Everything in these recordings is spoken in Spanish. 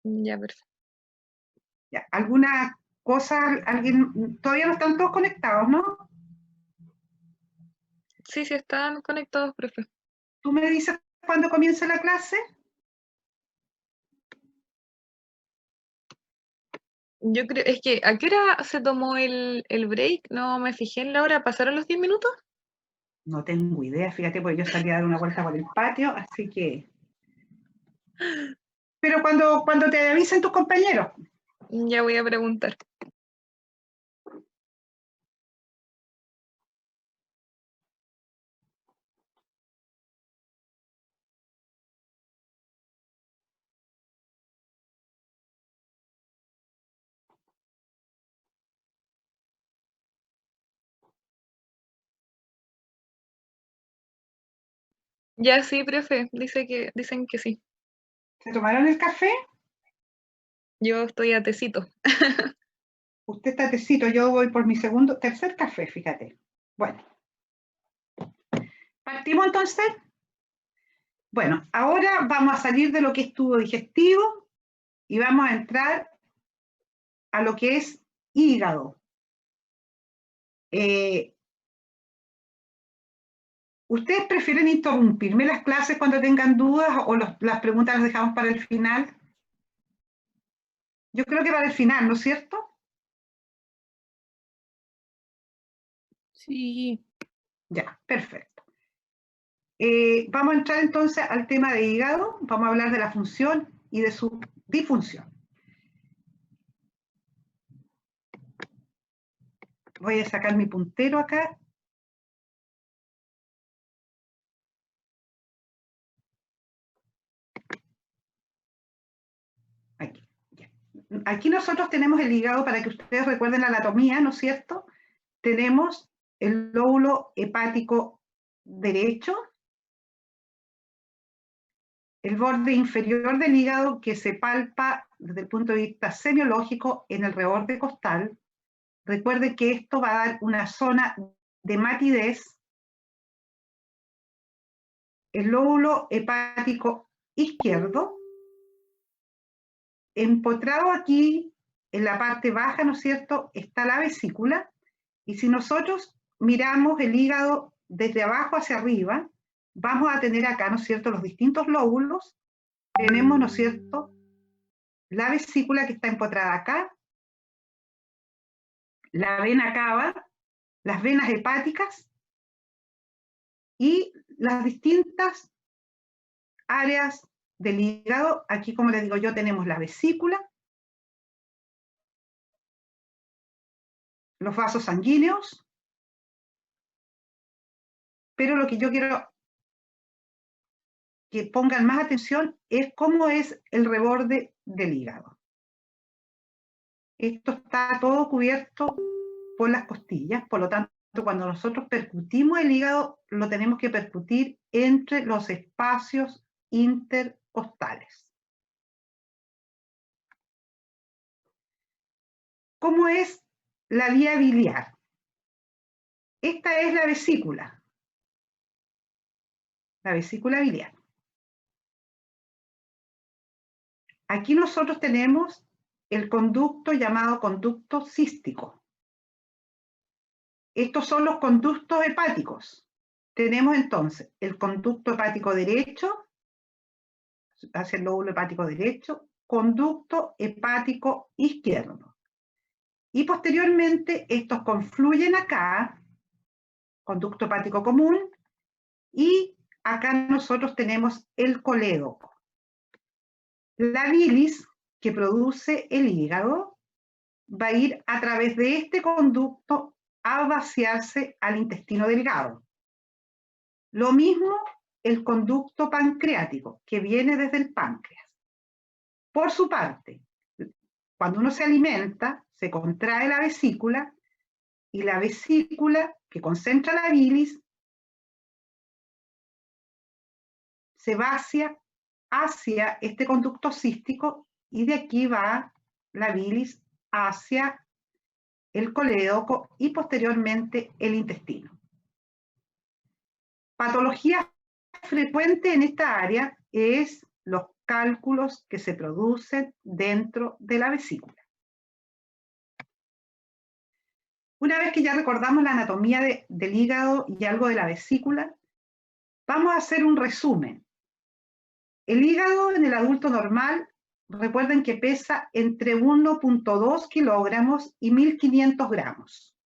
Ya, perfecto. Ya, ¿alguna cosa? ¿Alguien? Todavía no están todos conectados, ¿no? Sí, sí están conectados, profe. ¿Tú me dices cuándo comienza la clase? Yo creo, es que, ¿a qué hora se tomó el break? No me fijé en la hora. ¿Pasaron los 10 minutos? No tengo idea, fíjate, porque yo salí a dar una vuelta por el patio, así que... Pero cuando te avisen tus compañeros. Ya voy a preguntar. Ya sí, profe, dicen que sí. ¿Se tomaron el café? Yo estoy a tecito. Usted está tecito, yo voy por mi tercer café, fíjate. Bueno, ¿partimos entonces? Bueno, ahora vamos a salir de lo que es tubo digestivo y vamos a entrar a lo que es hígado. ¿Ustedes prefieren interrumpirme las clases cuando tengan dudas o las preguntas las dejamos para el final? Yo creo que para el final, ¿no es cierto? Sí. Ya, perfecto. Vamos a entrar entonces al tema de hígado, vamos a hablar de la función y de su disfunción. Voy a sacar mi puntero acá. Aquí, ya. Aquí nosotros tenemos el hígado para que ustedes recuerden la anatomía, ¿no es cierto? Tenemos el lóbulo hepático derecho, el borde inferior del hígado que se palpa desde el punto de vista semiológico en el reborde costal. Recuerde que esto va a dar una zona de matidez. El lóbulo hepático izquierdo, empotrado aquí en la parte baja, ¿no es cierto?, está la vesícula, y si nosotros miramos el hígado desde abajo hacia arriba, vamos a tener acá, ¿no es cierto?, los distintos lóbulos. Tenemos, ¿no es cierto?, la vesícula que está empotrada acá, la vena cava, las venas hepáticas y las distintas áreas del hígado. Aquí, como les digo yo, tenemos la vesícula, los vasos sanguíneos, pero lo que yo quiero que pongan más atención es cómo es el reborde del hígado. Esto está todo cubierto por las costillas, por lo tanto, cuando nosotros percutimos el hígado, lo tenemos que percutir entre los espacios intercostales. ¿Cómo es la vía biliar? Esta es la vesícula biliar. Aquí nosotros tenemos el conducto llamado conducto cístico. Estos son los conductos hepáticos. Tenemos entonces el conducto hepático derecho, hacia el lóbulo hepático derecho, conducto hepático izquierdo. Y posteriormente estos confluyen acá, conducto hepático común, y acá nosotros tenemos el colédoco. La bilis que produce el hígado va a ir a través de este conducto a vaciarse al intestino delgado. Lo mismo el conducto pancreático, que viene desde el páncreas. Por su parte, cuando uno se alimenta, se contrae la vesícula, y la vesícula que concentra la bilis se vacía hacia este conducto cístico, y de aquí va la bilis hacia el colédoco y posteriormente el intestino. Patología frecuente en esta área es los cálculos que se producen dentro de la vesícula. Una vez que ya recordamos la anatomía del hígado y algo de la vesícula, vamos a hacer un resumen. El hígado en el adulto normal, recuerden que pesa entre 1.2 kilogramos y 1.500 gramos.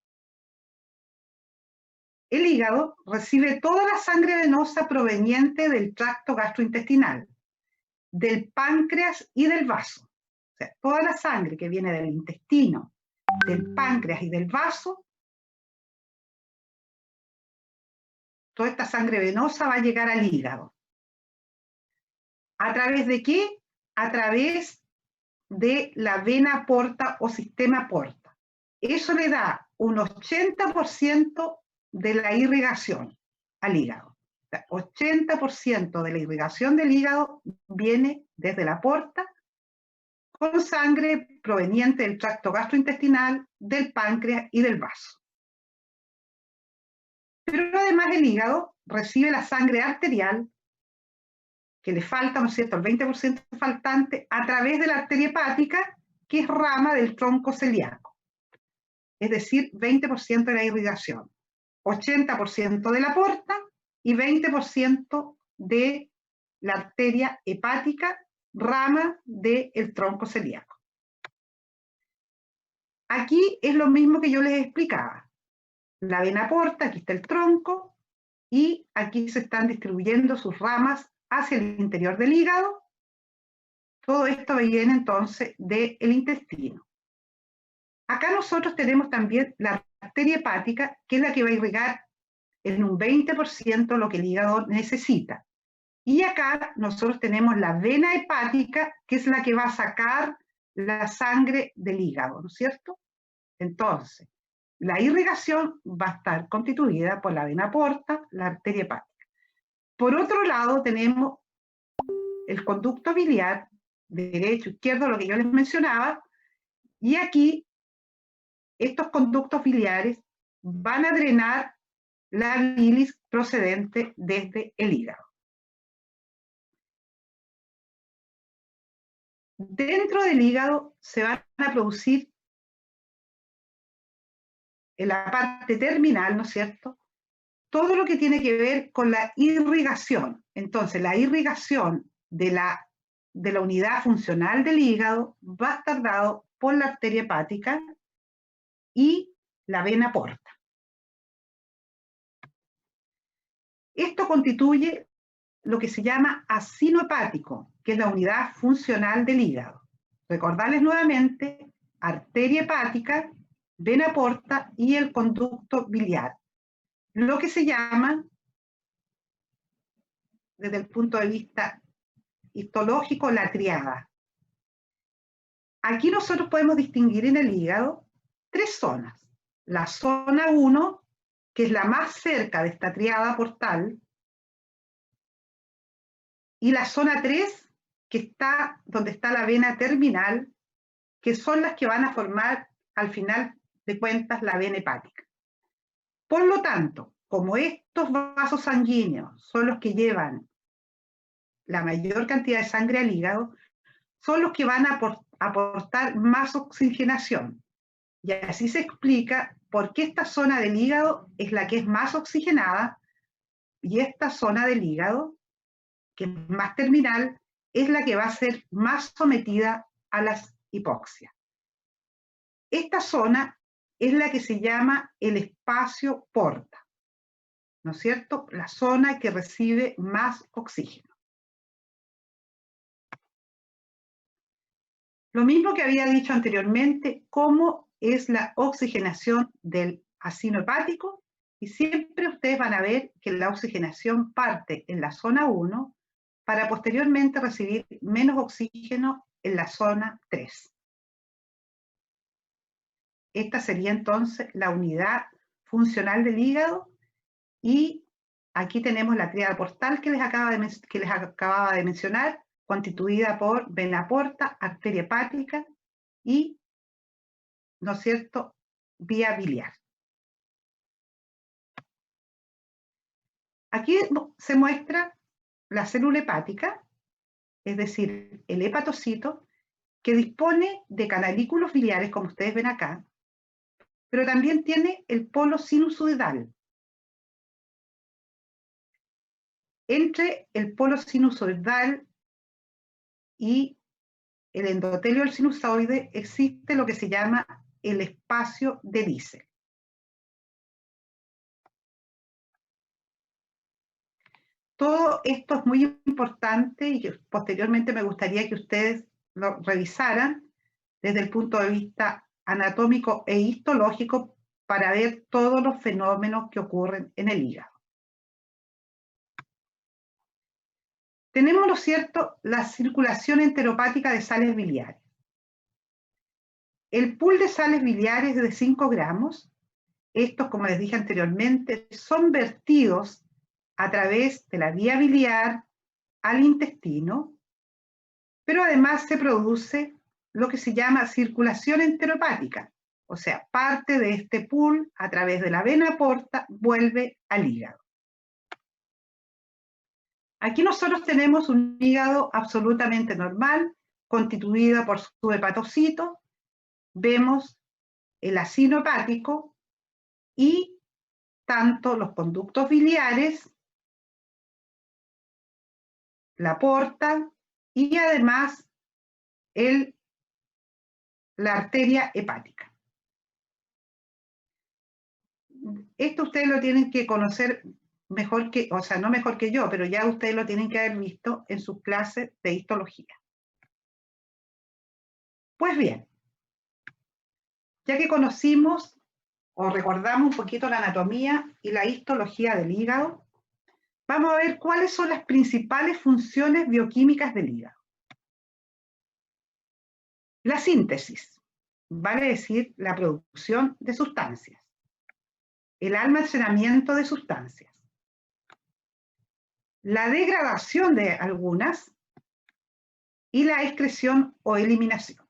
El hígado recibe toda la sangre venosa proveniente del tracto gastrointestinal, del páncreas y del vaso. O sea, toda la sangre que viene del intestino, del páncreas y del vaso, toda esta sangre venosa va a llegar al hígado. ¿A través de qué? A través de la vena porta o sistema porta. Eso le da un 80% de la irrigación al hígado. O sea, 80% de la irrigación del hígado viene desde la porta con sangre proveniente del tracto gastrointestinal, del páncreas y del vaso. Pero además el hígado recibe la sangre arterial, que le falta, ¿no es cierto?, el 20% faltante, a través de la arteria hepática, que es rama del tronco celíaco. Es decir, 20% de la irrigación, 80% de la porta y 20% de la arteria hepática, rama del tronco celíaco. Aquí es lo mismo que yo les explicaba. La vena porta, aquí está el tronco, y aquí se están distribuyendo sus ramas hacia el interior del hígado. Todo esto viene entonces del intestino. Acá nosotros tenemos también la arteria hepática, que es la que va a irrigar en un 20% lo que el hígado necesita. Y acá nosotros tenemos la vena hepática, que es la que va a sacar la sangre del hígado, ¿no es cierto? Entonces, la irrigación va a estar constituida por la vena porta, la arteria hepática. Por otro lado, tenemos el conducto biliar, derecho, izquierdo, lo que yo les mencionaba, y aquí estos conductos biliares van a drenar la bilis procedente desde el hígado. Dentro del hígado se van a producir en la parte terminal, ¿no es cierto?, todo lo que tiene que ver con la irrigación. Entonces, la irrigación de la unidad funcional del hígado va a estar dado por la arteria hepática y la vena porta. Esto constituye lo que se llama acino hepático, que es la unidad funcional del hígado. Recordarles nuevamente, arteria hepática, vena porta y el conducto biliar. Lo que se llama, desde el punto de vista histológico, la triada. Aquí nosotros podemos distinguir en el hígado tres zonas. La zona 1, que es la más cerca de esta triada portal, y la zona 3, que está donde está la vena terminal, que son las que van a formar, al final de cuentas, la vena hepática. Por lo tanto, como estos vasos sanguíneos son los que llevan la mayor cantidad de sangre al hígado, son los que van a aportar más oxigenación. Y así se explica por qué esta zona del hígado es la que es más oxigenada y esta zona del hígado, que es más terminal, es la que va a ser más sometida a las hipoxias. Esta zona es la que se llama el espacio porta, ¿no es cierto? La zona que recibe más oxígeno. Lo mismo que había dicho anteriormente, cómo es la oxigenación del acino hepático, y siempre ustedes van a ver que la oxigenación parte en la zona 1 para posteriormente recibir menos oxígeno en la zona 3. Esta sería entonces la unidad funcional del hígado, y aquí tenemos la tríada portal que les acababa de mencionar, constituida por vena porta, arteria hepática y, ¿no es cierto?, vía biliar. Aquí se muestra la célula hepática, es decir, el hepatocito, que dispone de canalículos biliares, como ustedes ven acá, pero también tiene el polo sinusoidal. Entre el polo sinusoidal y el endotelio del sinusoide existe lo que se llama el espacio de Diésel. Todo esto es muy importante y posteriormente me gustaría que ustedes lo revisaran desde el punto de vista anatómico e histológico para ver todos los fenómenos que ocurren en el hígado. Tenemos, ¿no es cierto?, la circulación enteropática de sales biliares. El pool de sales biliares es de 5 gramos. Estos, como les dije anteriormente, son vertidos a través de la vía biliar al intestino, pero además se produce lo que se llama circulación enteropática, o sea, parte de este pool a través de la vena porta vuelve al hígado. Aquí nosotros tenemos un hígado absolutamente normal, constituido por su hepatocito. Vemos el acino hepático y tanto los conductos biliares, la porta y además la arteria hepática. Esto ustedes lo tienen que conocer mejor que, o sea, no mejor que yo, pero ya ustedes lo tienen que haber visto en sus clases de histología. Pues bien, ya que conocimos o recordamos un poquito la anatomía y la histología del hígado, vamos a ver cuáles son las principales funciones bioquímicas del hígado. La síntesis, vale decir la producción de sustancias, el almacenamiento de sustancias, la degradación de algunas y la excreción o eliminación.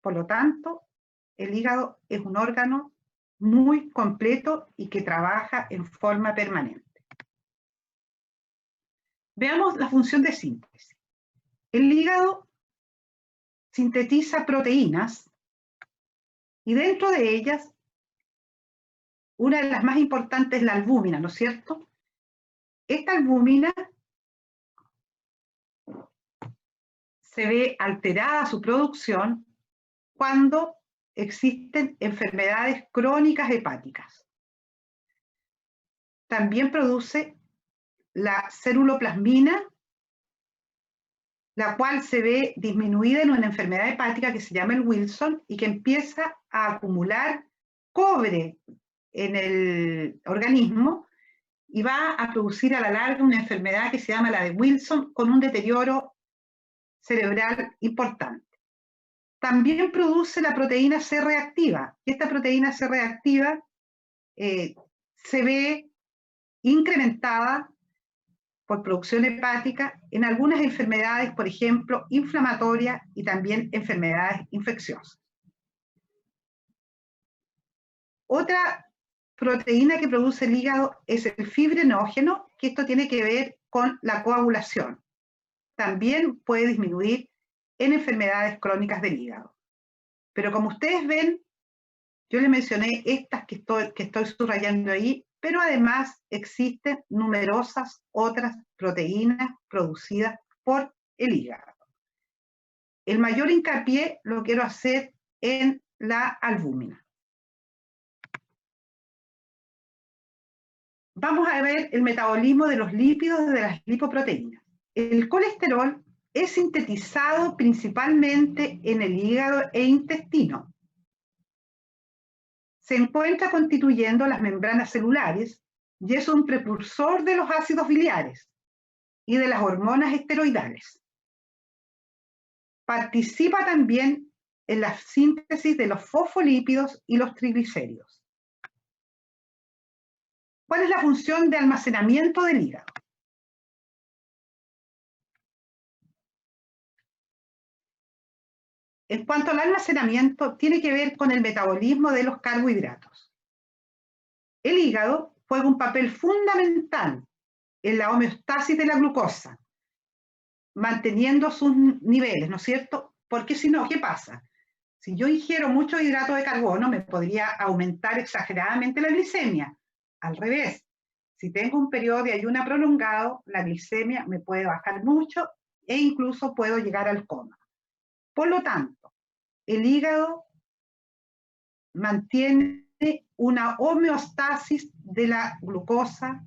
Por lo tanto, el hígado es un órgano muy completo y que trabaja en forma permanente. Veamos la función de síntesis. El hígado sintetiza proteínas y dentro de ellas, una de las más importantes es la albúmina, ¿no es cierto? Esta albúmina se ve alterada su producción cuando existen enfermedades crónicas hepáticas. También produce la ceruloplasmina, la cual se ve disminuida en una enfermedad hepática que se llama el Wilson y que empieza a acumular cobre en el organismo y va a producir a la larga una enfermedad que se llama la de Wilson con un deterioro cerebral importante. También produce la proteína C reactiva y esta proteína C reactiva se ve incrementada por producción hepática en algunas enfermedades, por ejemplo, inflamatorias y también enfermedades infecciosas. Otra proteína que produce el hígado es el fibrinógeno, que esto tiene que ver con la coagulación. También puede disminuir en enfermedades crónicas del hígado. Pero como ustedes ven, yo les mencioné estas que estoy subrayando ahí, pero además existen numerosas otras proteínas producidas por el hígado. El mayor hincapié lo quiero hacer en la albúmina. Vamos a ver el metabolismo de los lípidos de las lipoproteínas. El colesterol es sintetizado principalmente en el hígado e intestino. Se encuentra constituyendo las membranas celulares y es un precursor de los ácidos biliares y de las hormonas esteroidales. Participa también en la síntesis de los fosfolípidos y los triglicéridos. ¿Cuál es la función de almacenamiento del hígado? En cuanto al almacenamiento, tiene que ver con el metabolismo de los carbohidratos. El hígado juega un papel fundamental en la homeostasis de la glucosa, manteniendo sus niveles, ¿no es cierto? Porque si no, ¿qué pasa? Si yo ingiero mucho hidrato de carbono, me podría aumentar exageradamente la glicemia. Al revés, si tengo un periodo de ayuno prolongado, la glicemia me puede bajar mucho e incluso puedo llegar al coma. Por lo tanto, el hígado mantiene una homeostasis de la glucosa,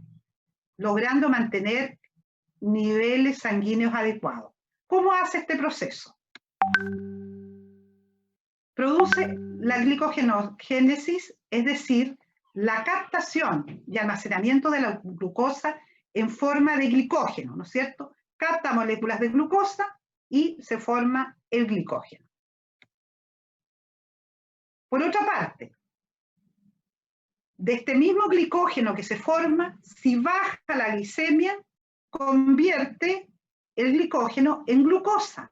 logrando mantener niveles sanguíneos adecuados. ¿Cómo hace este proceso? Produce la glicogenógenesis, es decir, la captación y almacenamiento de la glucosa en forma de glicógeno, ¿no es cierto? Capta moléculas de glucosa y se forma el glicógeno. Por otra parte, de este mismo glicógeno que se forma, si baja la glicemia, convierte el glicógeno en glucosa,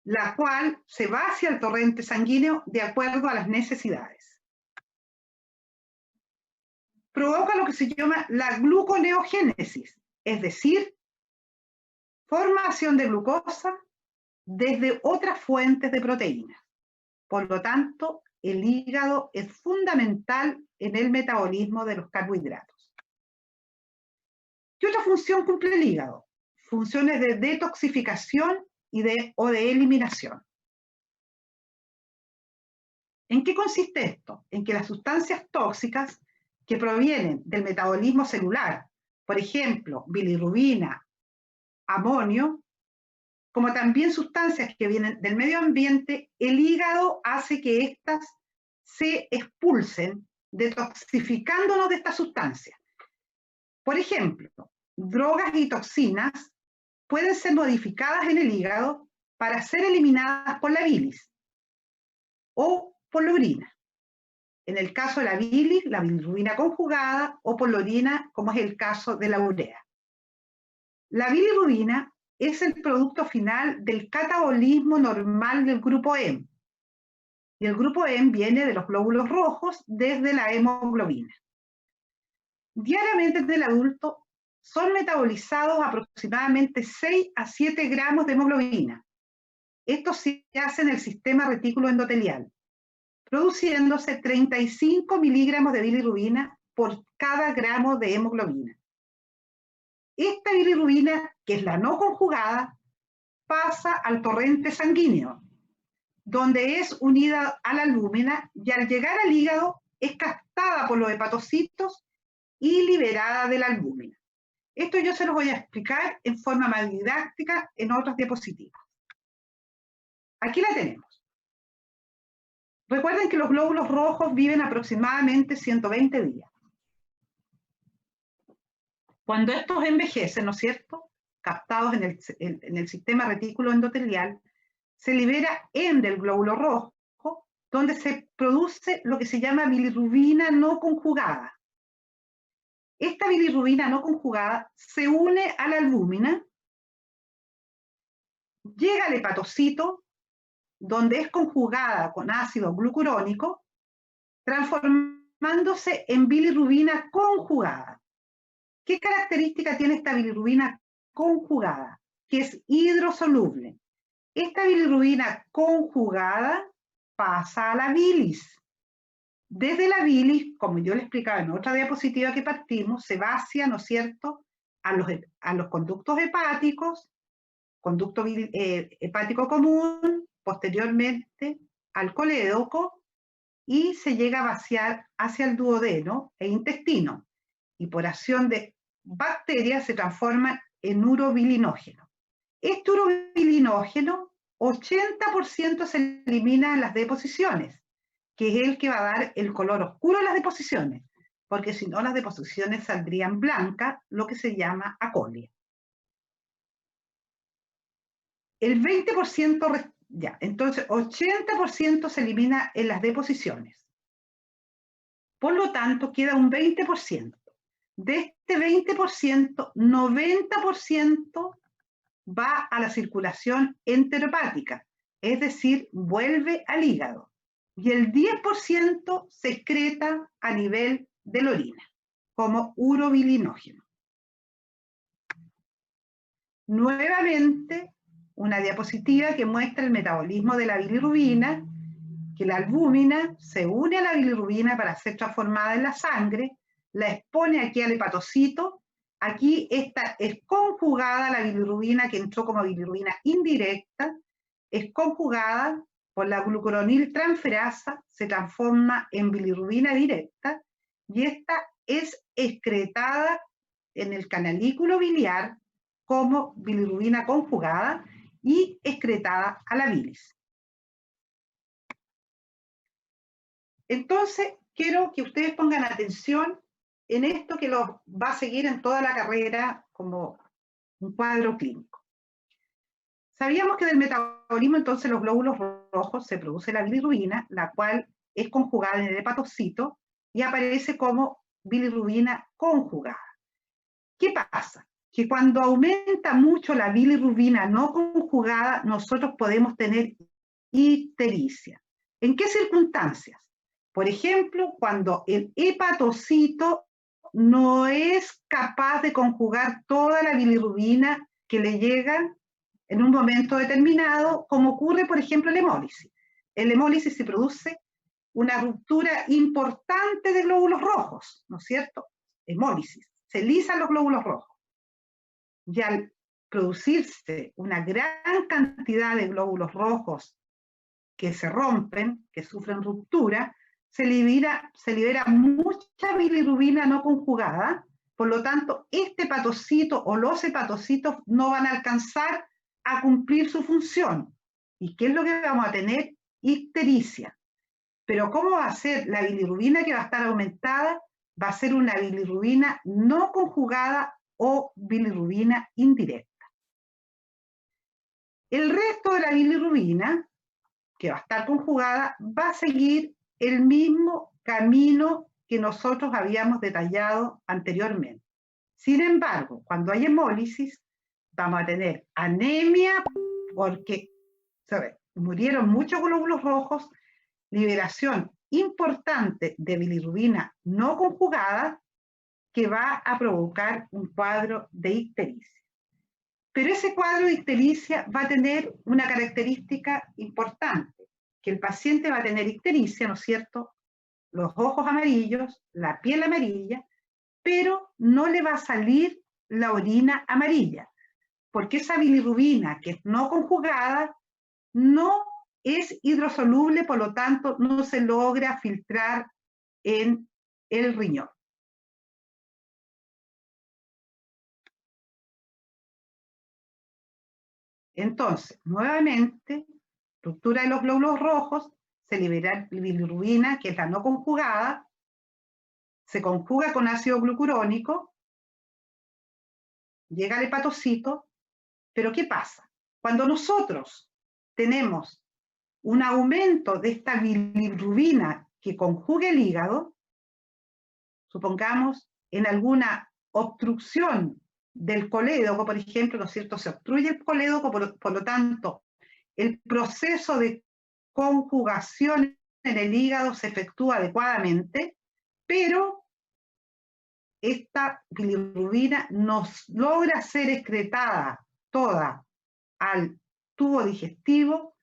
la cual se va hacia el torrente sanguíneo de acuerdo a las necesidades. Provoca lo que se llama la gluconeogénesis, es decir, formación de glucosa desde otras fuentes de proteínas. Por lo tanto, el hígado es fundamental en el metabolismo de los carbohidratos. ¿Qué otra función cumple el hígado? Funciones de detoxificación o de eliminación. ¿En qué consiste esto? En que las sustancias tóxicas que provienen del metabolismo celular, por ejemplo, bilirrubina, amonio, como también sustancias que vienen del medio ambiente, el hígado hace que éstas se expulsen, detoxificándonos de estas sustancias. Por ejemplo, drogas y toxinas pueden ser modificadas en el hígado para ser eliminadas por la bilis o por la orina. En el caso de la bilis, la bilirrubina conjugada, o por la orina, como es el caso de la urea. La bilirrubina es el producto final del catabolismo normal del grupo hemo. Y el grupo hemo viene de los glóbulos rojos desde la hemoglobina. Diariamente en el adulto son metabolizados aproximadamente 6 a 7 gramos de hemoglobina. Esto se hace en el sistema retículo endotelial, produciéndose 35 miligramos de bilirrubina por cada gramo de hemoglobina. Esta bilirrubina, que es la no conjugada, pasa al torrente sanguíneo, donde es unida a la albúmina y al llegar al hígado es captada por los hepatocitos y liberada de la albúmina. Esto yo se los voy a explicar en forma más didáctica en otras diapositivas. Aquí la tenemos. Recuerden que los glóbulos rojos viven aproximadamente 120 días. Cuando estos envejecen, ¿no es cierto?, captados en el sistema retículo endotelial, se libera hemo del glóbulo rojo, donde se produce lo que se llama bilirrubina no conjugada. Esta bilirrubina no conjugada se une a la albúmina, llega al hepatocito, donde es conjugada con ácido glucurónico, transformándose en bilirrubina conjugada. ¿Qué característica tiene esta bilirrubina conjugada? Que es hidrosoluble. Esta bilirrubina conjugada pasa a la bilis. Desde la bilis, como yo le explicaba en otra diapositiva que partimos, se va hacia, ¿no es cierto?, a los conductos hepáticos, conducto hepático común, posteriormente al colédoco, y se llega a vaciar hacia el duodeno e intestino, y por acción de bacterias se transforma en urobilinógeno. Este urobilinógeno, 80% se elimina en las deposiciones, que es el que va a dar el color oscuro de las deposiciones, porque si no las deposiciones saldrían blancas, lo que se llama acolia. El 20%, ya, entonces 80% se elimina en las deposiciones. Por lo tanto, queda un 20%. De este 20%, 90% va a la circulación enterohepática, es decir, vuelve al hígado. Y el 10% se excreta a nivel de la orina, como urobilinógeno. Nuevamente, una diapositiva que muestra el metabolismo de la bilirrubina, que la albúmina se une a la bilirrubina para ser transformada en la sangre, la expone aquí al hepatocito. Aquí esta es conjugada, la bilirrubina que entró como bilirrubina indirecta, es conjugada por la glucuroniltransferasa, se transforma en bilirrubina directa y esta es excretada en el canalículo biliar como bilirrubina conjugada y excretada a la bilis. Entonces, quiero que ustedes pongan atención en esto que los va a seguir en toda la carrera como un cuadro clínico. Sabíamos que del metabolismo, entonces, los glóbulos rojos se produce la bilirrubina, la cual es conjugada en el hepatocito y aparece como bilirrubina conjugada. ¿Qué pasa? Que cuando aumenta mucho la bilirrubina no conjugada, nosotros podemos tener ictericia. ¿En qué circunstancias? Por ejemplo, cuando el hepatocito no es capaz de conjugar toda la bilirrubina que le llega en un momento determinado, como ocurre, por ejemplo, en la hemólisis. En la hemólisis se produce una ruptura importante de glóbulos rojos, ¿no es cierto? Hemólisis, se lisan los glóbulos rojos. Y al producirse una gran cantidad de glóbulos rojos que se rompen, que sufren ruptura, se libera mucha bilirrubina no conjugada, por lo tanto, este hepatocito o los hepatocitos no van a alcanzar a cumplir su función. ¿Y qué es lo que vamos a tener? Ictericia. Pero ¿cómo va a ser la bilirrubina que va a estar aumentada? Va a ser una bilirrubina no conjugada o bilirrubina indirecta. El resto de la bilirrubina, que va a estar conjugada, va a seguir el mismo camino que nosotros habíamos detallado anteriormente. Sin embargo, cuando hay hemólisis, vamos a tener anemia porque murieron muchos glóbulos rojos, liberación importante de bilirrubina no conjugada que va a provocar un cuadro de ictericia. Pero ese cuadro de ictericia va a tener una característica importante, que el paciente va a tener ictericia, ¿no es cierto? Los ojos amarillos, la piel amarilla, pero no le va a salir la orina amarilla, porque esa bilirrubina que es no conjugada no es hidrosoluble, por lo tanto no se logra filtrar en el riñón. Entonces, nuevamente, ruptura de los glóbulos rojos, se libera bilirrubina, que es la no conjugada, se conjuga con ácido glucurónico, llega al hepatocito, pero ¿qué pasa? Cuando nosotros tenemos un aumento de esta bilirrubina que conjuga el hígado, supongamos en alguna obstrucción del colédoco, por ejemplo, ¿no es cierto? Se obstruye el colédoco, por lo tanto, el proceso de conjugación en el hígado se efectúa adecuadamente, pero esta bilirrubina no logra ser excretada toda al tubo digestivo,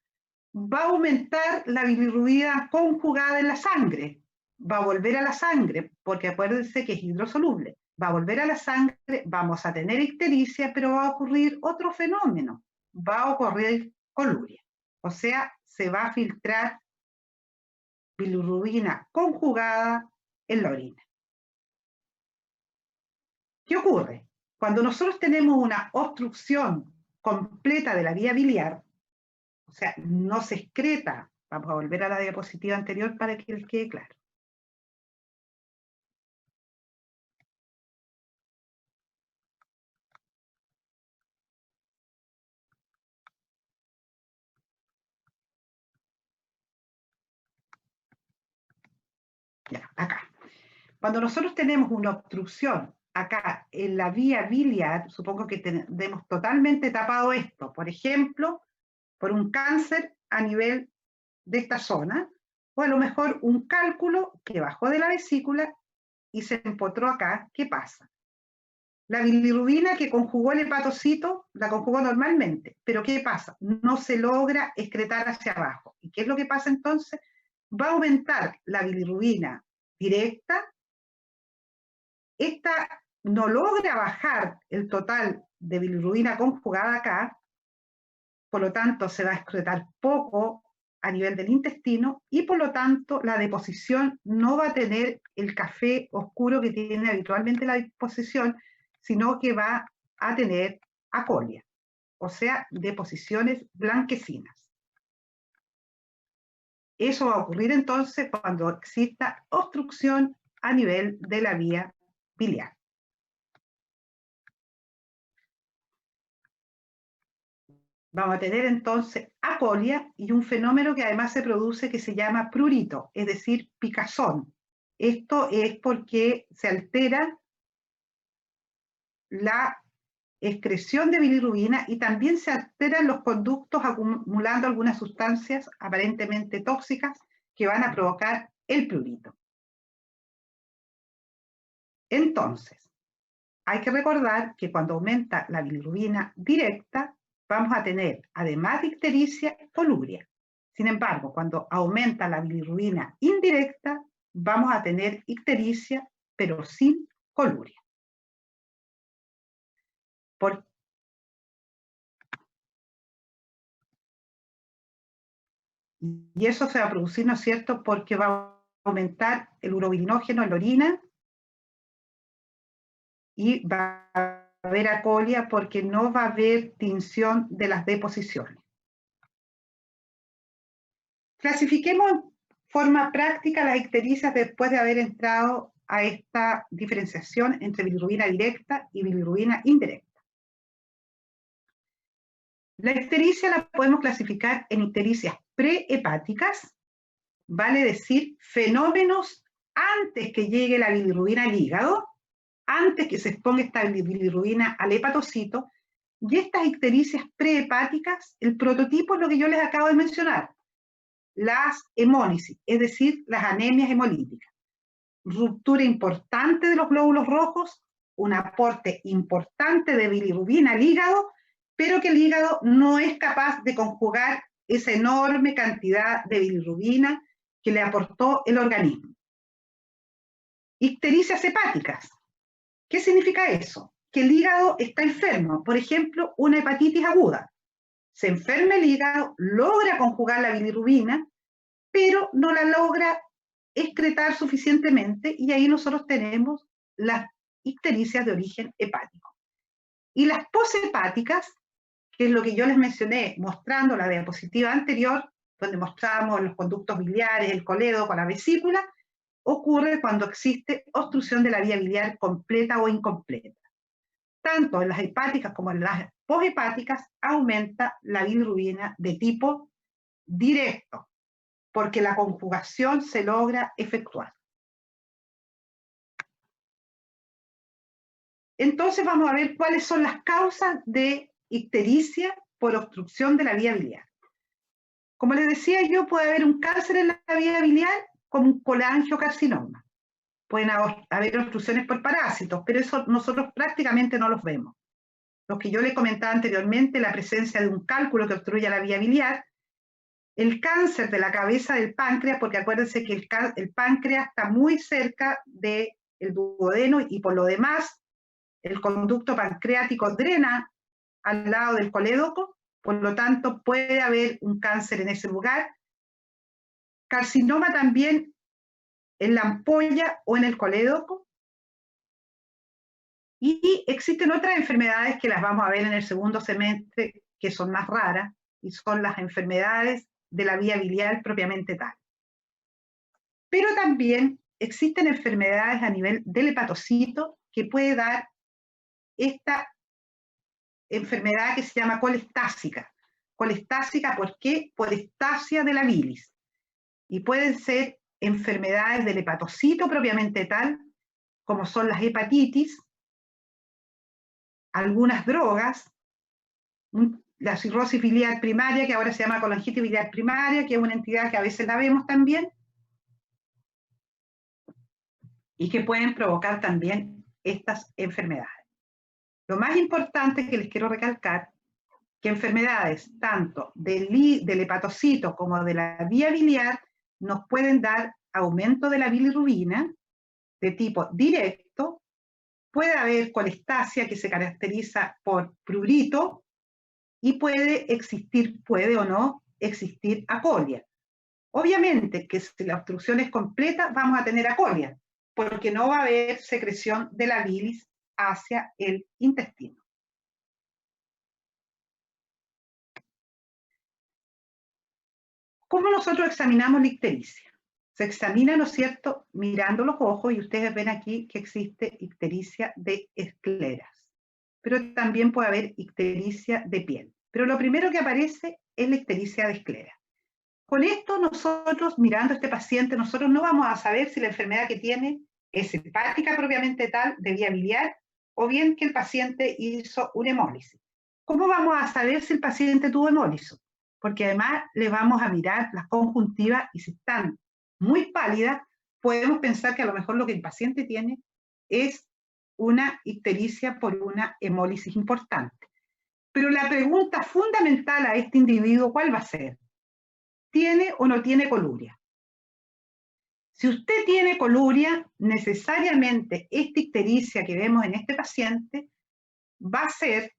va a aumentar la bilirrubina conjugada en la sangre, va a volver a la sangre, porque acuérdense que es hidrosoluble, va a volver a la sangre, vamos a tener ictericia, pero va a ocurrir otro fenómeno, va a ocurrir coluria, o sea, se va a filtrar bilirrubina conjugada en la orina. ¿Qué ocurre? Cuando nosotros tenemos una obstrucción completa de la vía biliar, o sea, no se excreta, vamos a volver a la diapositiva anterior para que les quede claro. Ya, acá. Cuando nosotros tenemos una obstrucción acá en la vía biliar, supongo que tenemos totalmente tapado esto, por ejemplo, por un cáncer a nivel de esta zona, o a lo mejor un cálculo que bajó de la vesícula y se empotró acá, ¿qué pasa? La bilirrubina que conjugó el hepatocito, la conjugó normalmente, pero ¿qué pasa? No se logra excretar hacia abajo. ¿Y qué es lo que pasa entonces? Va a aumentar la bilirrubina directa, esta no logra bajar el total de bilirrubina conjugada acá, por lo tanto se va a excretar poco a nivel del intestino y por lo tanto la deposición no va a tener el café oscuro que tiene habitualmente la deposición, sino que va a tener acolia, o sea, deposiciones blanquecinas. Eso va a ocurrir entonces cuando exista obstrucción a nivel de la vía biliar. Vamos a tener entonces acolia y un fenómeno que además se produce que se llama prurito, es decir, picazón. Esto es porque se altera la excreción de bilirrubina y también se alteran los conductos acumulando algunas sustancias aparentemente tóxicas que van a provocar el prurito. Entonces, hay que recordar que cuando aumenta la bilirrubina directa, vamos a tener, además de ictericia, coluria. Sin embargo, cuando aumenta la bilirrubina indirecta, vamos a tener ictericia, pero sin coluria. Y eso se va a producir, ¿no es cierto?, porque va a aumentar el urobilinógeno en la orina y va a haber acolia porque no va a haber tinción de las deposiciones. Clasifiquemos en forma práctica las ictericias después de haber entrado a esta diferenciación entre bilirrubina directa y bilirrubina indirecta. La ictericia la podemos clasificar en ictericias prehepáticas, vale decir, fenómenos antes que llegue la bilirrubina al hígado, antes que se exponga esta bilirrubina al hepatocito, y estas ictericias prehepáticas, el prototipo es lo que yo les acabo de mencionar, las hemólisis, es decir, las anemias hemolíticas. Ruptura importante de los glóbulos rojos, un aporte importante de bilirrubina al hígado, pero que el hígado no es capaz de conjugar esa enorme cantidad de bilirrubina que le aportó el organismo. Ictericias hepáticas. ¿Qué significa eso? Que el hígado está enfermo. Por ejemplo, una hepatitis aguda. Se enferma el hígado, logra conjugar la bilirrubina, pero no la logra excretar suficientemente y ahí nosotros tenemos las ictericias de origen hepático. Y las poshepáticas, que es lo que yo les mencioné mostrando la diapositiva anterior, donde mostrábamos los conductos biliares, el colédoco, la vesícula, ocurre cuando existe obstrucción de la vía biliar completa o incompleta. Tanto en las hepáticas como en las poshepáticas aumenta la bilirrubina de tipo directo, porque la conjugación se logra efectuar. Entonces vamos a ver cuáles son las causas de ictericia por obstrucción de la vía biliar. Como les decía yo, puede haber un cáncer en la vía biliar como un colangiocarcinoma. Pueden haber obstrucciones por parásitos, pero eso nosotros prácticamente no los vemos. Los que yo les comentaba anteriormente, la presencia de un cálculo que obstruye la vía biliar, el cáncer de la cabeza del páncreas, porque acuérdense que el páncreas está muy cerca del duodeno y por lo demás el conducto pancreático drena al lado del colédoco, por lo tanto puede haber un cáncer en ese lugar. Carcinoma también en la ampolla o en el colédoco. Y existen otras enfermedades que las vamos a ver en el segundo semestre, que son más raras, y son las enfermedades de la vía biliar propiamente tal. Pero también existen enfermedades a nivel del hepatocito que puede dar esta enfermedad que se llama colestásica. Colestásica, ¿por qué? Por estasia de la bilis. Y pueden ser enfermedades del hepatocito propiamente tal, como son las hepatitis, algunas drogas, la cirrosis biliar primaria, que ahora se llama colangitis biliar primaria, que es una entidad que a veces la vemos también, y que pueden provocar también estas enfermedades. Lo más importante que les quiero recalcar, que enfermedades tanto del hepatocito como de la vía biliar nos pueden dar aumento de la bilirrubina de tipo directo, puede haber colestasia que se caracteriza por prurito y puede existir, puede o no existir acolia. Obviamente que si la obstrucción es completa vamos a tener acolia, porque no va a haber secreción de la bilis hacia el intestino. ¿Cómo nosotros examinamos la ictericia? Se examina, ¿no es cierto?, mirando los ojos, y ustedes ven aquí que existe ictericia de escleras, pero también puede haber ictericia de piel. Pero lo primero que aparece es la ictericia de escleras. Con esto nosotros, mirando a este paciente, nosotros no vamos a saber si la enfermedad que tiene es hepática propiamente tal, de vía biliar, o bien que el paciente hizo una hemólisis. ¿Cómo vamos a saber si el paciente tuvo hemólisis? Porque además le vamos a mirar las conjuntivas y si están muy pálidas, podemos pensar que a lo mejor lo que el paciente tiene es una ictericia por una hemólisis importante. Pero la pregunta fundamental a este individuo, ¿cuál va a ser? ¿Tiene o no tiene coluria? Si usted tiene coluria, necesariamente esta ictericia que vemos en este paciente va a ser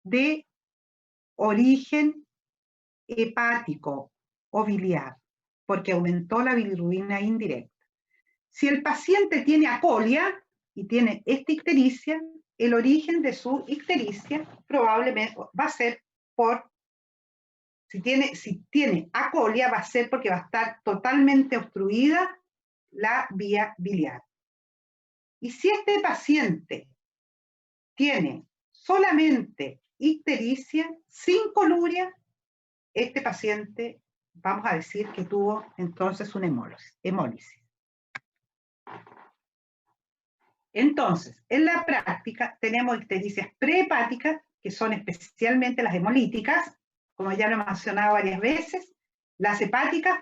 de origen hepático o biliar, porque aumentó la bilirrubina indirecta. Si el paciente tiene acolia y tiene esta ictericia, el origen de su ictericia probablemente va a ser por, si tiene acolia, va a ser porque va a estar totalmente obstruida la vía biliar. Y si este paciente tiene solamente ictericia sin coluria, este paciente, vamos a decir que tuvo entonces una hemólisis. Entonces, en la práctica tenemos ictericias prehepáticas, que son especialmente las hemolíticas, como ya lo he mencionado varias veces, las hepáticas,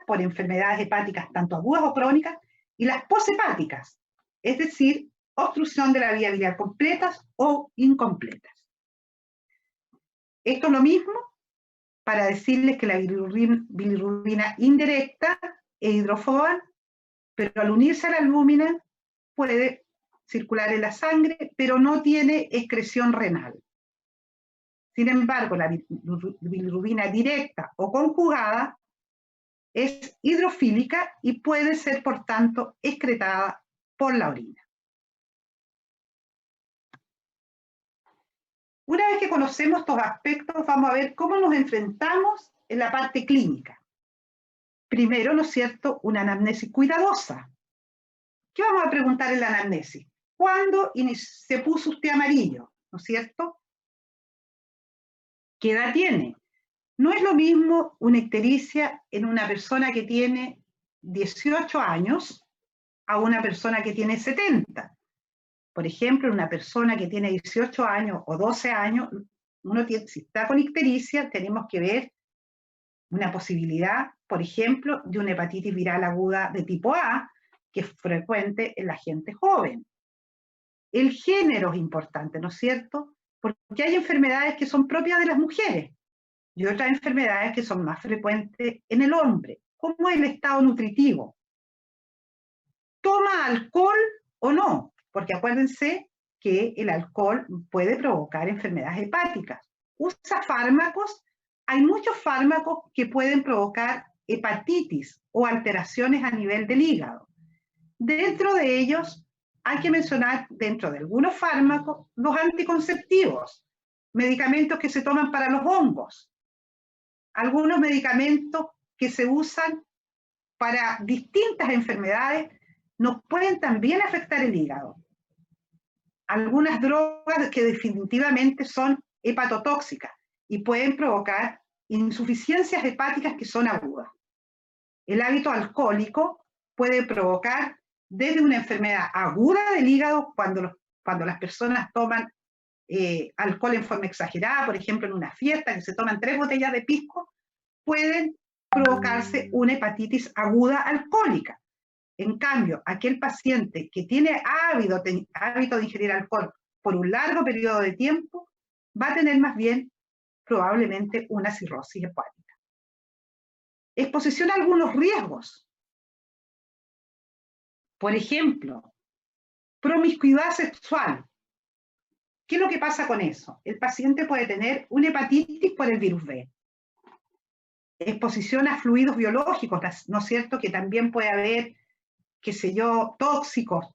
por enfermedades hepáticas tanto agudas o crónicas, y las poshepáticas, es decir, obstrucción de la vía biliar completas o incompletas. Esto es lo mismo para decirles que la bilirrubina indirecta es hidrofoba, pero al unirse a la albúmina puede circular en la sangre, pero no tiene excreción renal. Sin embargo, la bilirrubina directa o conjugada es hidrofílica y puede ser, por tanto, excretada por la orina. Una vez que conocemos estos aspectos, vamos a ver cómo nos enfrentamos en la parte clínica. Primero, ¿no es cierto?, una anamnesis cuidadosa. ¿Qué vamos a preguntar en la anamnesis? ¿Cuándo se puso usted amarillo? ¿No es cierto? ¿Qué edad tiene? No es lo mismo una ictericia en una persona que tiene 18 años a una persona que tiene 70. Por ejemplo, una persona que tiene 18 años o 12 años, si está con ictericia, tenemos que ver una posibilidad, por ejemplo, de una hepatitis viral aguda de tipo A, que es frecuente en la gente joven. El género es importante, ¿no es cierto? Porque hay enfermedades que son propias de las mujeres y otras enfermedades que son más frecuentes en el hombre, como el estado nutritivo. ¿Toma alcohol o no? Porque acuérdense que el alcohol puede provocar enfermedades hepáticas. ¿Usa fármacos? Hay muchos fármacos que pueden provocar hepatitis o alteraciones a nivel del hígado. Dentro de ellos hay que mencionar, dentro de algunos fármacos, los anticonceptivos, medicamentos que se toman para los hongos, algunos medicamentos que se usan para distintas enfermedades nos pueden también afectar el hígado. Algunas drogas que definitivamente son hepatotóxicas y pueden provocar insuficiencias hepáticas que son agudas. El hábito alcohólico puede provocar desde una enfermedad aguda del hígado cuando las personas toman alcohol en forma exagerada, por ejemplo en una fiesta que se toman 3 botellas de pisco, pueden provocarse una hepatitis aguda alcohólica. En cambio, aquel paciente que tiene hábito de ingerir alcohol por un largo periodo de tiempo, va a tener más bien probablemente una cirrosis hepática. Exposición a algunos riesgos. Por ejemplo, promiscuidad sexual. ¿Qué es lo que pasa con eso? El paciente puede tener una hepatitis por el virus B. Exposición a fluidos biológicos, ¿no es cierto? Que también puede haber, qué sé yo, tóxicos,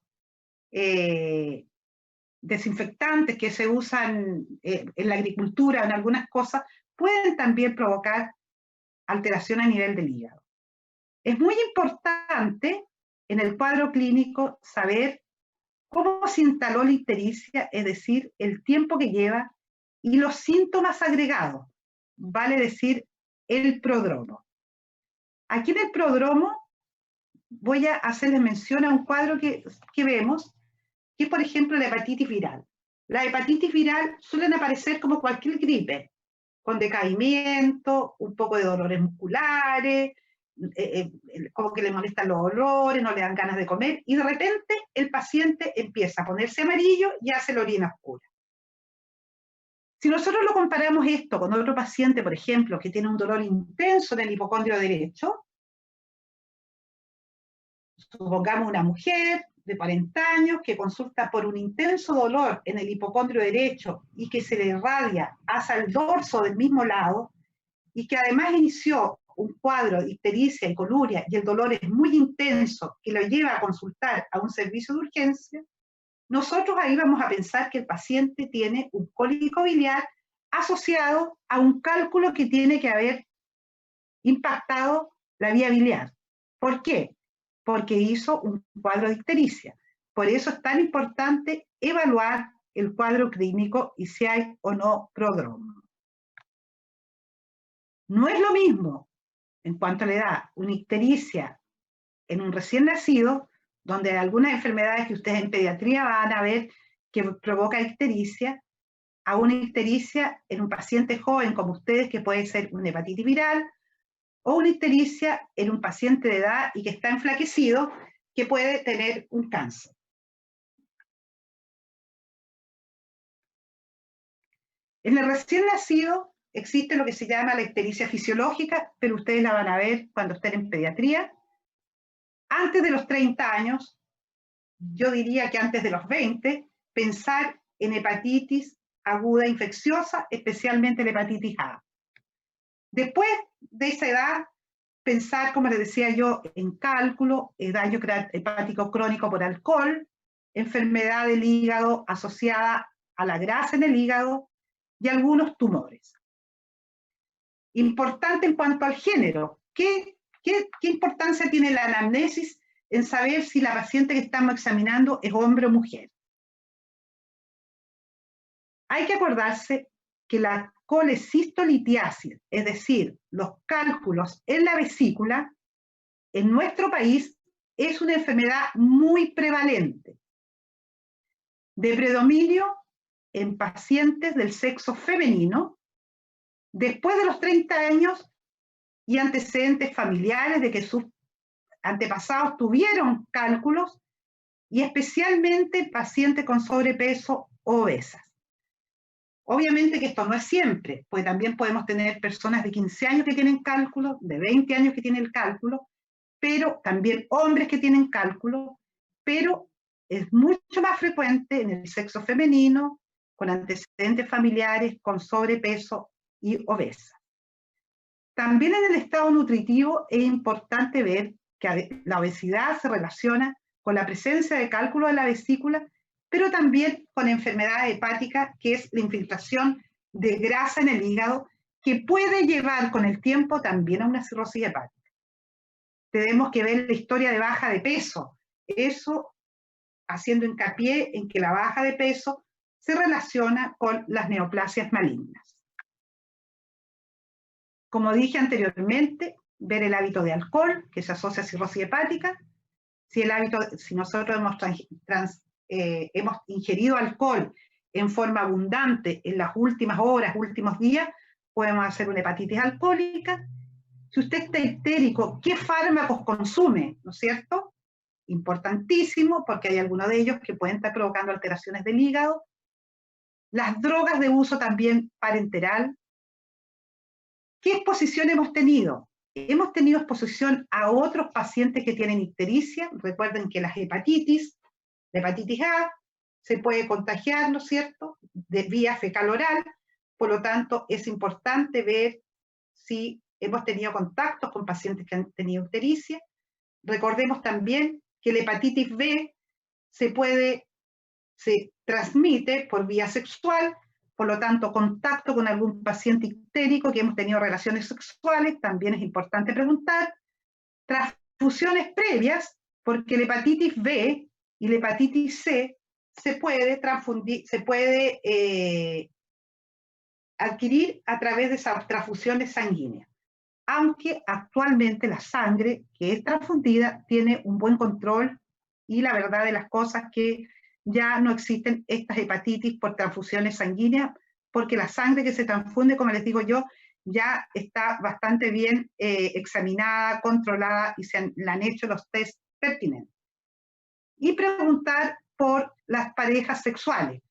desinfectantes que se usan en la agricultura, en algunas cosas, pueden también provocar alteración a nivel del hígado. Es muy importante en el cuadro clínico saber cómo se instaló la ictericia, es decir, el tiempo que lleva y los síntomas agregados, vale decir, el prodromo. Aquí en el prodromo voy a hacerles mención a un cuadro que vemos, que es, por ejemplo, la hepatitis viral. Las hepatitis viral suelen aparecer como cualquier gripe, con decaimiento, un poco de dolores musculares, como que le molestan los olores, no le dan ganas de comer, y de repente el paciente empieza a ponerse amarillo y hace la orina oscura. Si nosotros lo comparamos esto con otro paciente, por ejemplo, que tiene un dolor intenso en el hipocondrio derecho, supongamos una mujer de 40 años que consulta por un intenso dolor en el hipocondrio derecho y que se le irradia hacia el dorso del mismo lado, y que además inició un cuadro de ictericia y coluria y el dolor es muy intenso, que lo lleva a consultar a un servicio de urgencia, nosotros ahí vamos a pensar que el paciente tiene un cólico biliar asociado a un cálculo que tiene que haber impactado la vía biliar. ¿Por qué? Porque hizo un cuadro de ictericia. Por eso es tan importante evaluar el cuadro clínico y si hay o no prodromo. No es lo mismo, en cuanto a la edad, una ictericia en un recién nacido, donde hay algunas enfermedades que ustedes en pediatría van a ver que provoca ictericia, a una ictericia en un paciente joven como ustedes, que puede ser una hepatitis viral, o una ictericia en un paciente de edad y que está enflaquecido, que puede tener un cáncer. En el recién nacido existe lo que se llama la ictericia fisiológica, pero ustedes la van a ver cuando estén en pediatría. Antes de los 30 años, yo diría que antes de los 20, pensar en hepatitis aguda infecciosa, especialmente la hepatitis A. Después de esa edad, pensar, como les decía yo, en cálculo, daño hepático crónico por alcohol, enfermedad del hígado asociada a la grasa en el hígado y algunos tumores. Importante en cuanto al género, ¿qué importancia tiene la anamnesis en saber si la paciente que estamos examinando es hombre o mujer? Hay que acordarse que la colecistolitiasis, es decir, los cálculos en la vesícula, en nuestro país es una enfermedad muy prevalente, de predominio en pacientes del sexo femenino, después de los 30 años y antecedentes familiares de que sus antepasados tuvieron cálculos, y especialmente pacientes con sobrepeso o obesas. Obviamente que esto no es siempre, pues también podemos tener personas de 15 años que tienen cálculo, de 20 años que tienen el cálculo, pero también hombres que tienen cálculo, pero es mucho más frecuente en el sexo femenino, con antecedentes familiares, con sobrepeso y obesa. También en el estado nutritivo es importante ver que la obesidad se relaciona con la presencia de cálculo de la vesícula, pero también con enfermedad hepática, que es la infiltración de grasa en el hígado, que puede llevar con el tiempo también a una cirrosis hepática. Tenemos que ver la historia de baja de peso, eso haciendo hincapié en que la baja de peso se relaciona con las neoplasias malignas. Como dije anteriormente, ver el hábito de alcohol, que se asocia a cirrosis hepática. Si nosotros hemos ingerido alcohol en forma abundante en las últimas horas, últimos días, podemos hacer una hepatitis alcohólica. Si usted está ictérico, ¿qué fármacos consume? ¿No es cierto? Importantísimo, porque hay algunos de ellos que pueden estar provocando alteraciones del hígado Las drogas de uso también parenteral. ¿Qué exposición hemos tenido? Hemos tenido exposición a otros pacientes que tienen ictericia. Recuerden que la hepatitis A, se puede contagiar, ¿no es cierto?, de vía fecal oral. Por lo tanto, es importante ver si hemos tenido contactos con pacientes que han tenido ictericia. Recordemos también que la hepatitis B se transmite por vía sexual. Por lo tanto, contacto con algún paciente ictérico que hemos tenido relaciones sexuales, también es importante preguntar. Transfusiones previas, porque la hepatitis B y la hepatitis C se puede adquirir a través de esas transfusiones sanguíneas. Aunque actualmente la sangre que es transfundida tiene un buen control, y la verdad de las cosas que ya no existen estas hepatitis por transfusiones sanguíneas, porque la sangre que se transfunde, como les digo yo, ya está bastante bien examinada, controlada, y le han hecho los test pertinentes. Y preguntar por las parejas sexuales,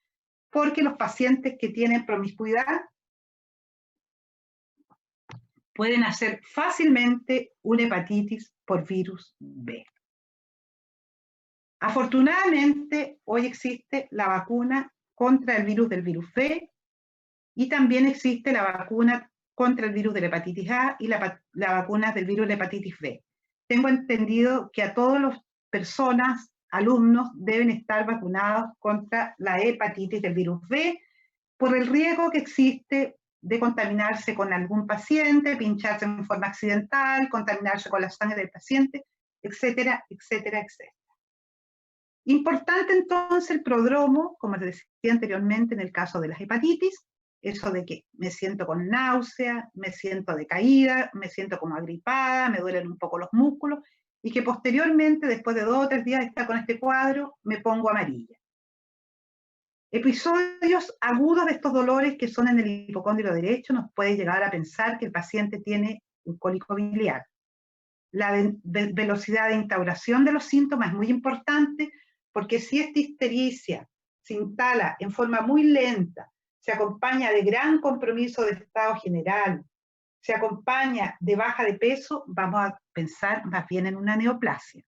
porque los pacientes que tienen promiscuidad pueden hacer fácilmente una hepatitis por virus B. Afortunadamente, hoy existe la vacuna contra el virus del virus B, y también existe la vacuna contra el virus de la hepatitis A y la vacuna del virus de la hepatitis B. Tengo entendido que a todas las personas, alumnos, deben estar vacunados contra la hepatitis del virus B, por el riesgo que existe de contaminarse con algún paciente, pincharse en forma accidental, contaminarse con la sangre del paciente, etcétera, etcétera, etcétera. Importante entonces el prodromo, como les decía anteriormente en el caso de las hepatitis, eso de que me siento con náusea, me siento decaída, me siento como agripada, me duelen un poco los músculos, y que posteriormente, después de 2 o 3 días de estar con este cuadro, me pongo amarilla. Episodios agudos de estos dolores que son en el hipocóndilo derecho nos puede llegar a pensar que el paciente tiene un cólico biliar. La velocidad de instauración de los síntomas es muy importante, porque si esta ictericia se instala en forma muy lenta, se acompaña de gran compromiso de estado general, se acompaña de baja de peso, vamos a pensar más bien en una neoplasia.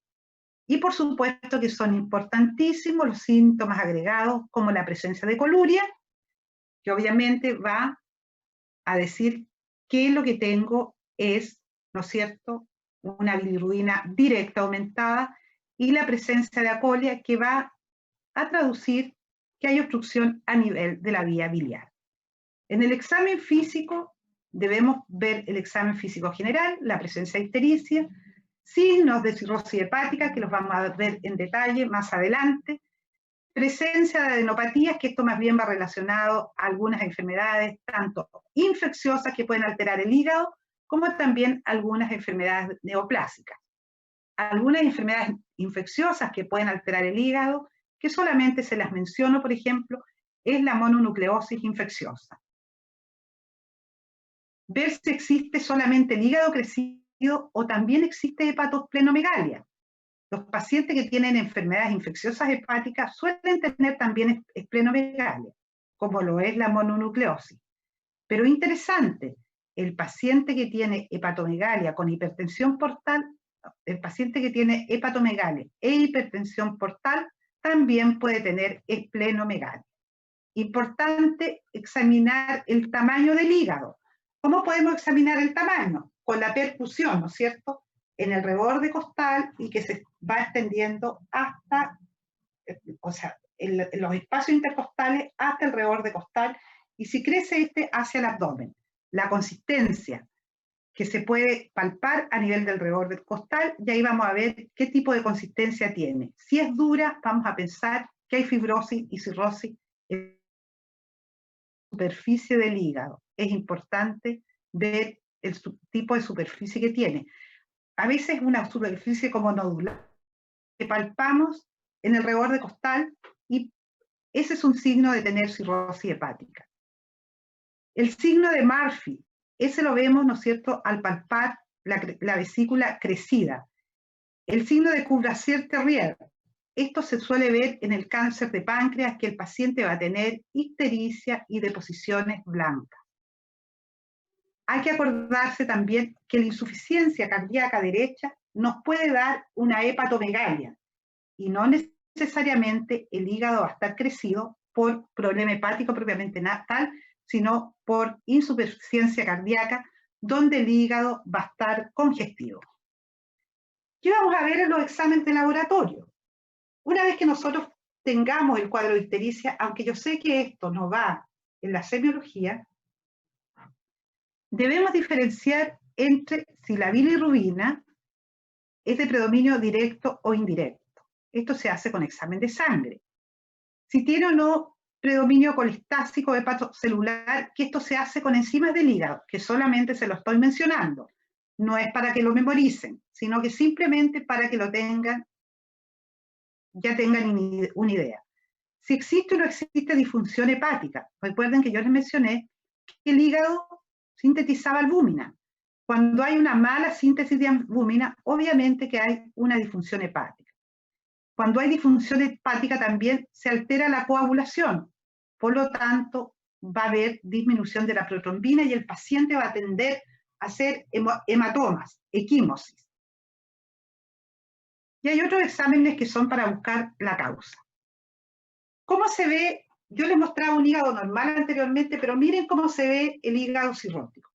Y por supuesto que son importantísimos los síntomas agregados, como la presencia de coluria, que obviamente va a decir que lo que tengo es, ¿no es cierto?, una bilirrubina directa aumentada, y la presencia de acolia, que va a traducir que hay obstrucción a nivel de la vía biliar. En el examen físico debemos ver el examen físico general, la presencia de ictericia, signos de cirrosis hepática, que los vamos a ver en detalle más adelante, presencia de adenopatías, que esto más bien va relacionado a algunas enfermedades, tanto infecciosas que pueden alterar el hígado, como también algunas enfermedades neoplásicas. Algunas enfermedades infecciosas que pueden alterar el hígado, que solamente se las menciono, por ejemplo, es la mononucleosis infecciosa. Ver si existe solamente el hígado crecido o también existe hepatosplenomegalia. Los pacientes que tienen enfermedades infecciosas hepáticas suelen tener también esplenomegalia, como lo es la mononucleosis. Pero interesante, el paciente que tiene hepatomegalia con hipertensión portal, el paciente que tiene hepatomegalia e hipertensión portal también puede tener esplenomegalia. Importante examinar el tamaño del hígado. ¿Cómo podemos examinar el tamaño? Con la percusión, ¿no es cierto?, en el reborde costal, y que se va extendiendo hasta, o sea, en los espacios intercostales hasta el reborde costal, y si crece hacia el abdomen. La consistencia que se puede palpar a nivel del reborde costal, y ahí vamos a ver qué tipo de consistencia tiene. Si es dura, vamos a pensar que hay fibrosis y cirrosis en la superficie del hígado. Es importante ver el tipo de superficie que tiene. A veces una superficie como nodular, que palpamos en el reborde costal, y ese es un signo de tener cirrosis hepática. El signo de Murphy, ese lo vemos, ¿no es cierto?, al palpar la vesícula crecida. El signo de Courvoisier-Terrier, Esto se suele ver en el cáncer de páncreas, que el paciente va a tener ictericia y deposiciones blancas. Hay que acordarse también que la insuficiencia cardíaca derecha nos puede dar una hepatomegalia y no necesariamente el hígado va a estar crecido por problema hepático propiamente tal, sino por insuficiencia cardíaca, donde el hígado va a estar congestivo. ¿Qué vamos a ver en los exámenes de laboratorio? Una vez que nosotros tengamos el cuadro de ictericia, aunque yo sé que esto no va en la semiología, debemos diferenciar entre si la bilirrubina es de predominio directo o indirecto. Esto se hace con examen de sangre. Si tiene o no predominio colestásico hepatocelular, que esto se hace con enzimas del hígado, que solamente se lo estoy mencionando. No es para que lo memoricen, sino que simplemente para que lo tengan, ya tengan una idea. Si existe o no existe disfunción hepática. Recuerden que yo les mencioné que el hígado sintetizaba albúmina. Cuando hay una mala síntesis de albúmina, obviamente que hay una disfunción hepática. Cuando hay disfunción hepática también se altera la coagulación. Por lo tanto, va a haber disminución de la protrombina y el paciente va a tender a hacer hematomas, equimosis. Y hay otros exámenes que son para buscar la causa. ¿Cómo se ve? Yo les mostraba un hígado normal anteriormente, pero miren cómo se ve el hígado cirrótico.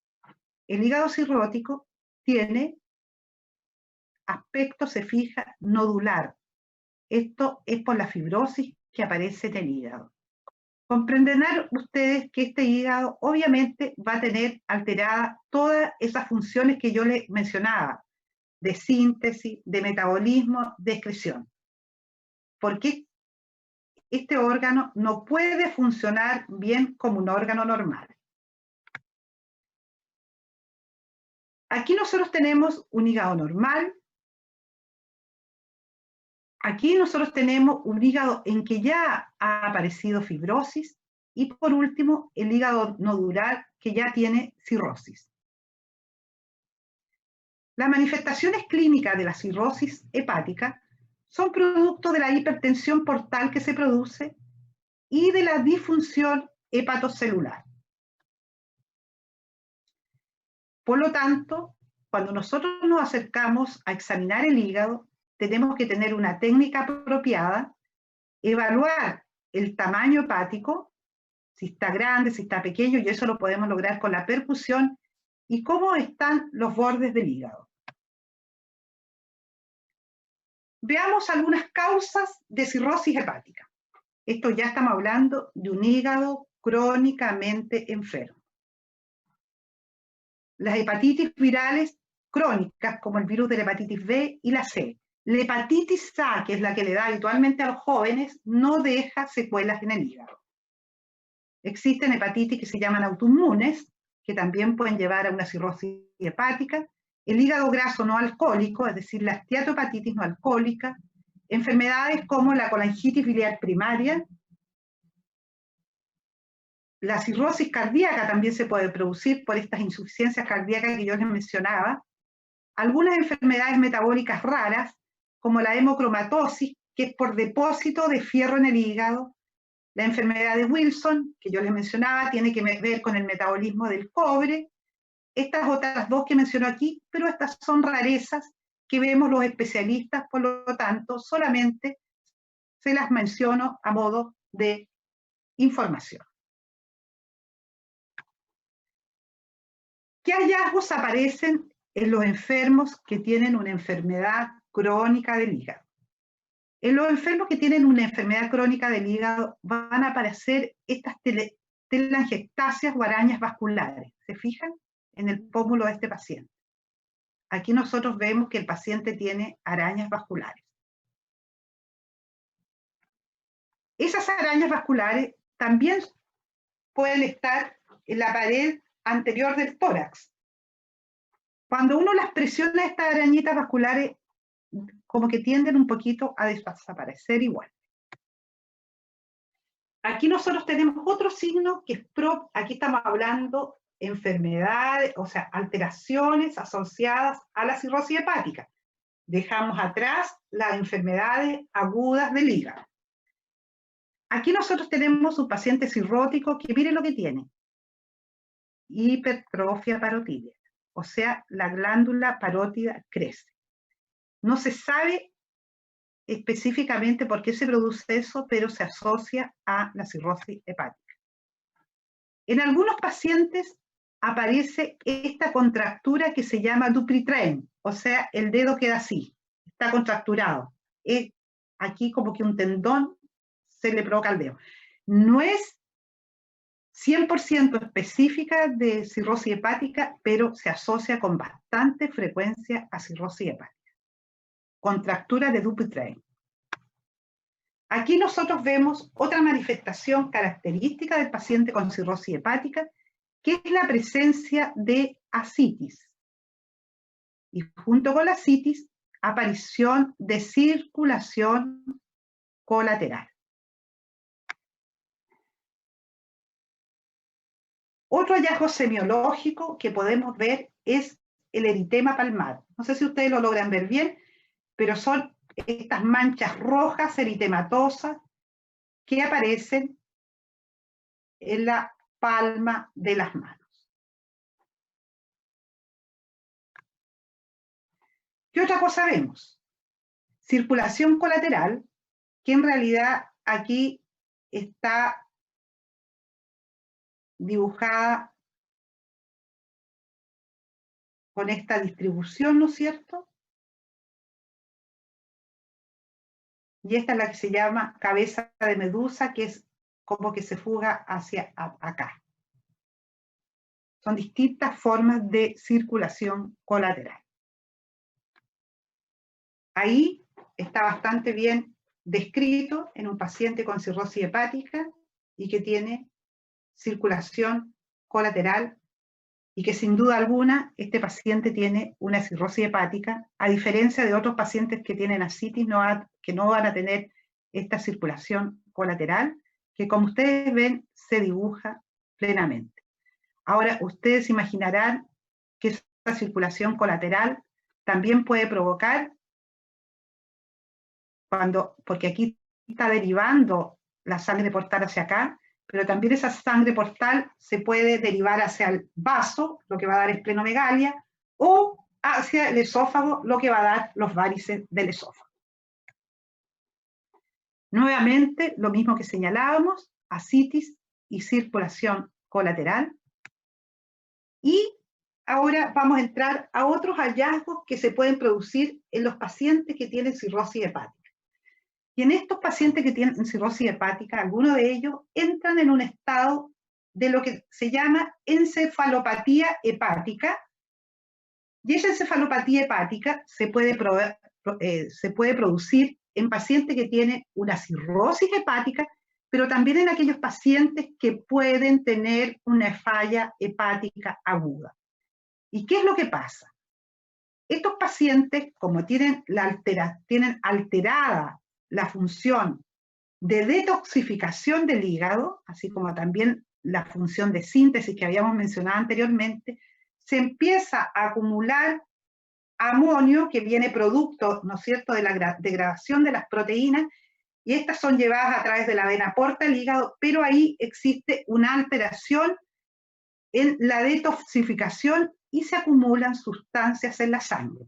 El hígado cirrótico tiene aspecto, se fija, nodular. Esto es por la fibrosis que aparece en el hígado. Comprenderán ustedes que este hígado obviamente va a tener alterada todas esas funciones que yo les mencionaba, de síntesis, de metabolismo, de excreción. Porque este órgano no puede funcionar bien como un órgano normal. Aquí nosotros tenemos un hígado normal. Aquí nosotros tenemos un hígado en que ya ha aparecido fibrosis. Y por último, el hígado nodular que ya tiene cirrosis. Las manifestaciones clínicas de la cirrosis hepática son producto de la hipertensión portal que se produce y de la disfunción hepatocelular. Por lo tanto, cuando nosotros nos acercamos a examinar el hígado, tenemos que tener una técnica apropiada, evaluar el tamaño hepático, si está grande, si está pequeño, y eso lo podemos lograr con la percusión, y cómo están los bordes del hígado. Veamos algunas causas de cirrosis hepática. Esto ya estamos hablando de un hígado crónicamente enfermo. Las hepatitis virales crónicas, como el virus de la hepatitis B y la C. La hepatitis A, que es la que le da habitualmente a los jóvenes, no deja secuelas en el hígado. Existen hepatitis que se llaman autoinmunes, que también pueden llevar a una cirrosis hepática. El hígado graso no alcohólico, es decir, la esteatohepatitis no alcohólica. Enfermedades como la colangitis biliar primaria. La cirrosis cardíaca también se puede producir por estas insuficiencias cardíacas que yo les mencionaba. Algunas enfermedades metabólicas raras, como la hemocromatosis, que es por depósito de fierro en el hígado. La enfermedad de Wilson, que yo les mencionaba, tiene que ver con el metabolismo del cobre. Estas otras dos que menciono aquí, pero estas son rarezas que vemos los especialistas, por lo tanto, solamente se las menciono a modo de información. ¿Qué hallazgos aparecen en los enfermos que tienen una enfermedad crónica del hígado? En los enfermos que tienen una enfermedad crónica del hígado van a aparecer estas telangiectasias o arañas vasculares. ¿Se fijan? En el pómulo de este paciente. Aquí nosotros vemos que el paciente tiene arañas vasculares. Esas arañas vasculares también pueden estar en la pared anterior del tórax. Cuando uno las presiona, estas arañitas vasculares como que tienden un poquito a desaparecer igual. Aquí nosotros tenemos otro signo que es aquí estamos hablando enfermedades, o sea, alteraciones asociadas a la cirrosis hepática. Dejamos atrás las enfermedades agudas del hígado. Aquí nosotros tenemos un paciente cirrótico que miren lo que tiene. Hipertrofia parótida. O sea, la glándula parótida crece. No se sabe específicamente por qué se produce eso, pero se asocia a la cirrosis hepática. En algunos pacientes aparece esta contractura que se llama Dupuytren, o sea, el dedo queda así, está contracturado. Es aquí como que un tendón se le provoca al dedo. No es 100% específica de cirrosis hepática, pero se asocia con bastante frecuencia a cirrosis hepática. Contractura de Dupuytren. Aquí nosotros vemos otra manifestación característica del paciente con cirrosis hepática, que es la presencia de ascitis. Y junto con la ascitis, aparición de circulación colateral. Otro hallazgo semiológico que podemos ver es el eritema palmar. No sé si ustedes lo logran ver bien, pero son estas manchas rojas eritematosas que aparecen en la palma de las manos. ¿Qué otra cosa vemos? Circulación colateral, que en realidad aquí está dibujada con esta distribución, ¿no es cierto? Y esta es la que se llama cabeza de medusa, que es como que se fuga hacia acá. Son distintas formas de circulación colateral. Ahí está bastante bien descrito en un paciente con cirrosis hepática y que tiene circulación colateral y que sin duda alguna este paciente tiene una cirrosis hepática, a diferencia de otros pacientes que tienen ascitis, que no van a tener esta circulación colateral, que como ustedes ven se dibuja plenamente. Ahora, ustedes imaginarán que esa circulación colateral también puede provocar, porque aquí está derivando la sangre portal hacia acá, pero también esa sangre portal se puede derivar hacia el vaso, lo que va a dar esplenomegalia, o hacia el esófago, lo que va a dar los várices del esófago. Nuevamente, lo mismo que señalábamos, ascitis y circulación colateral. Y ahora vamos a entrar a otros hallazgos que se pueden producir en los pacientes que tienen cirrosis hepática. Y en estos pacientes que tienen cirrosis hepática, algunos de ellos entran en un estado de lo que se llama encefalopatía hepática, y esa encefalopatía hepática se puede producir en pacientes que tienen una cirrosis hepática, pero también en aquellos pacientes que pueden tener una falla hepática aguda. ¿Y qué es lo que pasa? Estos pacientes, como tienen alterada la función de detoxificación del hígado, así como también la función de síntesis que habíamos mencionado anteriormente, se empieza a acumular amonio que viene producto, ¿no es cierto?, de la degradación de las proteínas, y estas son llevadas a través de la vena porta al hígado, pero ahí existe una alteración en la detoxificación y se acumulan sustancias en la sangre.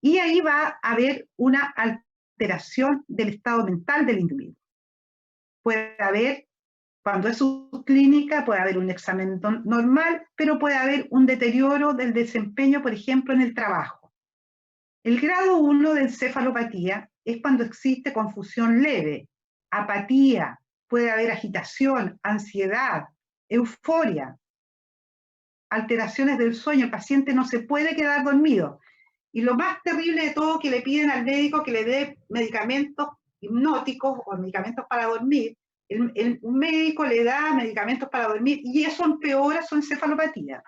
Y ahí va a haber una alteración del estado mental del individuo. Puede haber, cuando es subclínica, puede haber un examen normal, pero puede haber un deterioro del desempeño, por ejemplo, en el trabajo. El grado 1 de encefalopatía es cuando existe confusión leve, apatía, puede haber agitación, ansiedad, euforia, alteraciones del sueño, el paciente no se puede quedar dormido. Y lo más terrible de todo, que le piden al médico que le dé medicamentos hipnóticos o medicamentos para dormir. Un médico le da medicamentos para dormir y eso empeora su encefalopatía.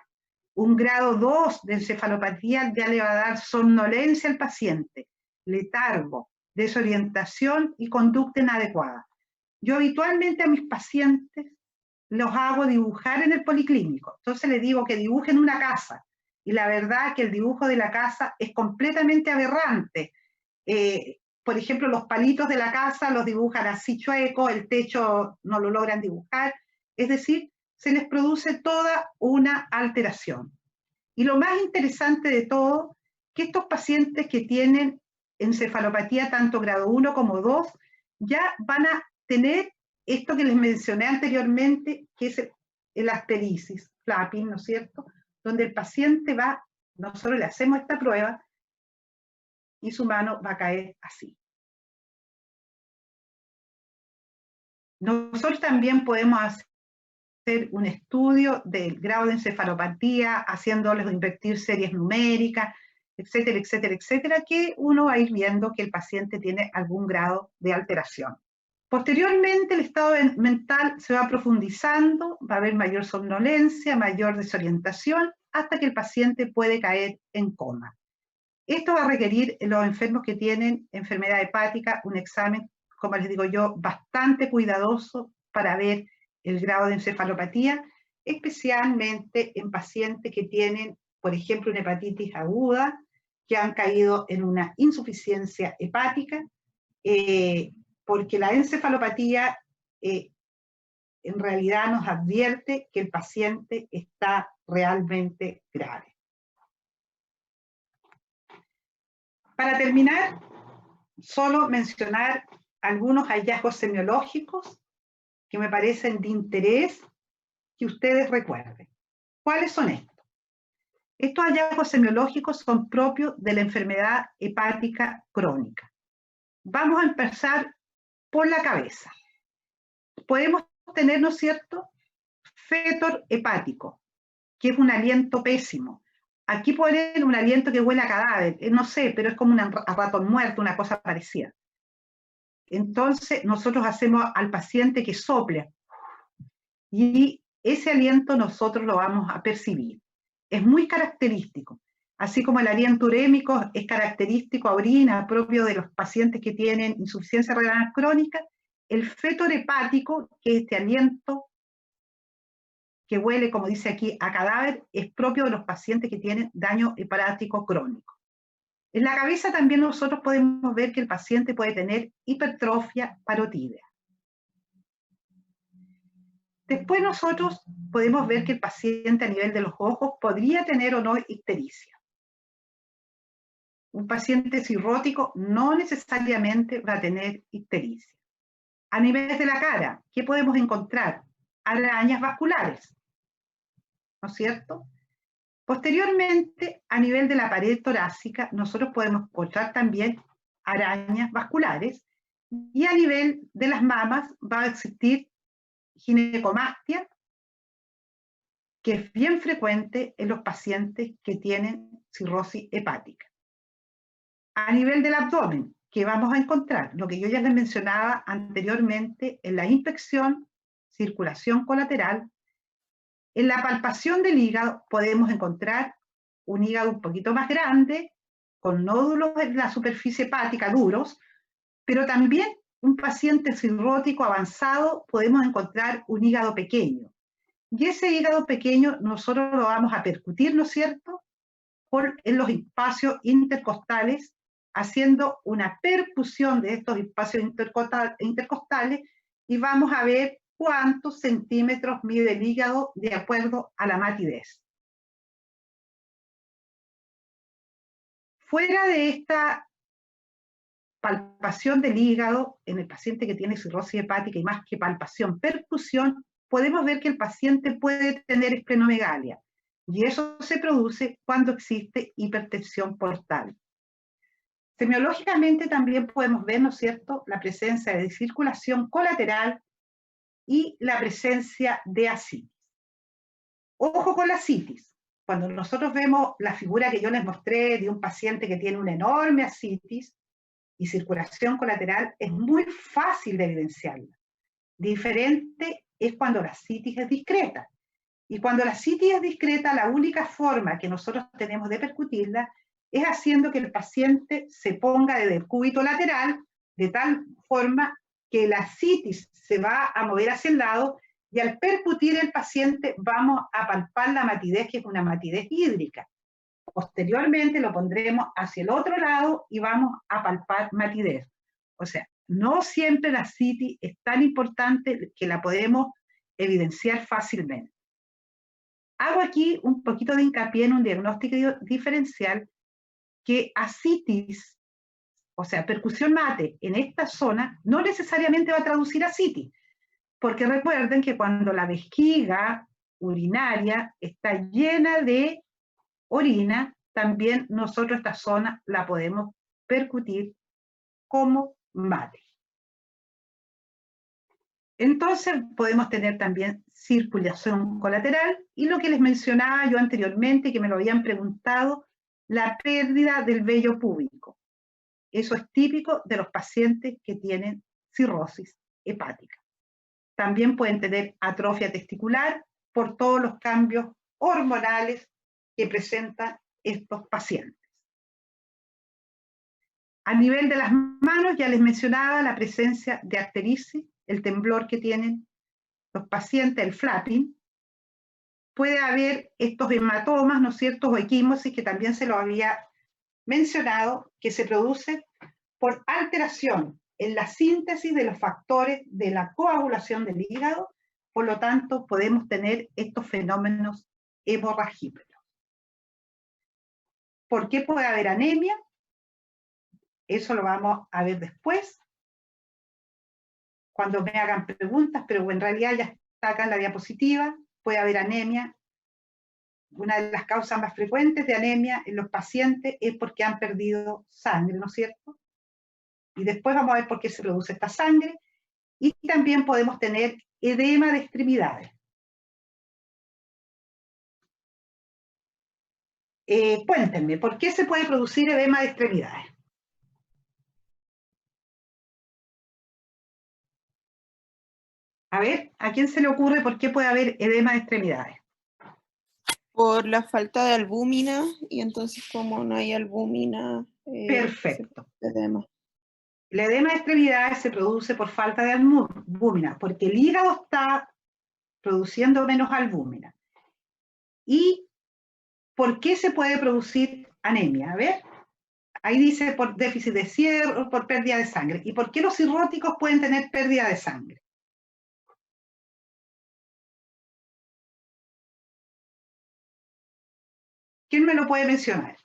Un grado 2 de encefalopatía ya le va a dar somnolencia al paciente, letargo, desorientación y conducta inadecuada. Yo habitualmente a mis pacientes los hago dibujar en el policlínico. Entonces les digo que dibujen una casa y la verdad que el dibujo de la casa es completamente aberrante. Por ejemplo, los palitos de la casa los dibujan así chuecos, el techo no lo logran dibujar, es decir, se les produce toda una alteración. Y lo más interesante de todo, que estos pacientes que tienen encefalopatía tanto grado 1 como 2, ya van a tener esto que les mencioné anteriormente, que es el asterisis, flapping, ¿no es cierto? Donde el paciente va, nosotros le hacemos esta prueba y su mano va a caer así. Nosotros también podemos hacer un estudio del grado de encefalopatía, haciéndoles invertir series numéricas, etcétera, etcétera, etcétera, que uno va a ir viendo que el paciente tiene algún grado de alteración. Posteriormente, el estado mental se va profundizando, va a haber mayor somnolencia, mayor desorientación, hasta que el paciente puede caer en coma. Esto va a requerir en los enfermos que tienen enfermedad hepática un examen, como les digo yo, bastante cuidadoso para ver el grado de encefalopatía, especialmente en pacientes que tienen, por ejemplo, una hepatitis aguda, que han caído en una insuficiencia hepática, porque la encefalopatía en realidad nos advierte que el paciente está realmente grave. Para terminar, solo mencionar algunos hallazgos semiológicos que me parecen de interés que ustedes recuerden. ¿Cuáles son estos? Estos hallazgos semiológicos son propios de la enfermedad hepática crónica. Vamos a empezar por la cabeza. Podemos tener, ¿no es cierto?, fétor hepático, que es un aliento pésimo. Aquí ponen un aliento que huele a cadáver, no sé, pero es como a ratón muerto, una cosa parecida. Entonces, nosotros hacemos al paciente que sople, y ese aliento nosotros lo vamos a percibir. Es muy característico. Así como el aliento urémico es característico a orina, propio de los pacientes que tienen insuficiencia renal crónica, el fétor hepático, que es este aliento que huele, como dice aquí, a cadáver, es propio de los pacientes que tienen daño hepático crónico. En la cabeza también nosotros podemos ver que el paciente puede tener hipertrofia parotídea. Después nosotros podemos ver que el paciente a nivel de los ojos podría tener o no ictericia. Un paciente cirrótico no necesariamente va a tener ictericia. A nivel de la cara, ¿qué podemos encontrar? Arañas vasculares, ¿no es cierto? Posteriormente, a nivel de la pared torácica, nosotros podemos encontrar también arañas vasculares, y a nivel de las mamas va a existir ginecomastia, que es bien frecuente en los pacientes que tienen cirrosis hepática. A nivel del abdomen, ¿qué vamos a encontrar? Lo que yo ya les mencionaba anteriormente en la inspección, circulación colateral. En la palpación del hígado podemos encontrar un hígado un poquito más grande, con nódulos en la superficie hepática duros, pero también un paciente cirrótico avanzado podemos encontrar un hígado pequeño. Y ese hígado pequeño nosotros lo vamos a percutir, ¿no es cierto?, en los espacios intercostales, haciendo una percusión de estos espacios intercostales, y vamos a ver cuántos centímetros mide el hígado de acuerdo a la matidez. Fuera de esta palpación del hígado en el paciente que tiene cirrosis hepática, y más que palpación, percusión, podemos ver que el paciente puede tener esplenomegalia, y eso se produce cuando existe hipertensión portal. Semiológicamente también podemos ver, ¿no es cierto?, la presencia de circulación colateral y la presencia de ascitis. Ojo con la ascitis. Cuando nosotros vemos la figura que yo les mostré de un paciente que tiene una enorme ascitis y circulación colateral, es muy fácil de evidenciarla. Diferente es cuando la ascitis es discreta. Y cuando la ascitis es discreta, la única forma que nosotros tenemos de percutirla es haciendo que el paciente se ponga de decúbito lateral, de tal forma que la ascitis se va a mover hacia el lado, y al percutir el paciente vamos a palpar la matidez, que es una matidez hídrica. Posteriormente lo pondremos hacia el otro lado y vamos a palpar matidez. O sea, no siempre la CITI es tan importante que la podemos evidenciar fácilmente. Hago aquí un poquito de hincapié en un diagnóstico diferencial que ascitis, o sea, percusión mate en esta zona, no necesariamente va a traducir a CITI, porque recuerden que cuando la vejiga urinaria está llena de orina, también nosotros esta zona la podemos percutir como mate. Entonces podemos tener también circulación colateral y lo que les mencionaba yo anteriormente, que me lo habían preguntado, la pérdida del vello púbico. Eso es típico de los pacientes que tienen cirrosis hepática. También pueden tener atrofia testicular por todos los cambios hormonales que presentan estos pacientes. A nivel de las manos, ya les mencionaba la presencia de acterisis, el temblor que tienen los pacientes, el flapping. Puede haber estos hematomas, ¿no es cierto?, o equimosis, que también se lo había mencionado, que se producen por alteración en la síntesis de los factores de la coagulación del hígado. Por lo tanto, podemos tener estos fenómenos hemorragíperos. ¿Por qué puede haber anemia? Eso lo vamos a ver después, cuando me hagan preguntas, pero en realidad ya está acá en la diapositiva. Puede haber anemia. Una de las causas más frecuentes de anemia en los pacientes es porque han perdido sangre, ¿no es cierto? Y después vamos a ver por qué se produce esta sangre. Y también podemos tener edema de extremidades. Cuéntenme, ¿por qué se puede producir edema de extremidades? A ver, ¿a quién se le ocurre por qué puede haber edema de extremidades? Por la falta de albúmina, y entonces como no hay albúmina, Perfecto. edema. El edema de extremidades se produce por falta de albúmina, porque el hígado está produciendo menos albúmina. ¿Y por qué se puede producir anemia? A ver, ahí dice por déficit de hierro o por pérdida de sangre. ¿Y por qué los cirróticos pueden tener pérdida de sangre? ¿Quién me lo puede mencionar?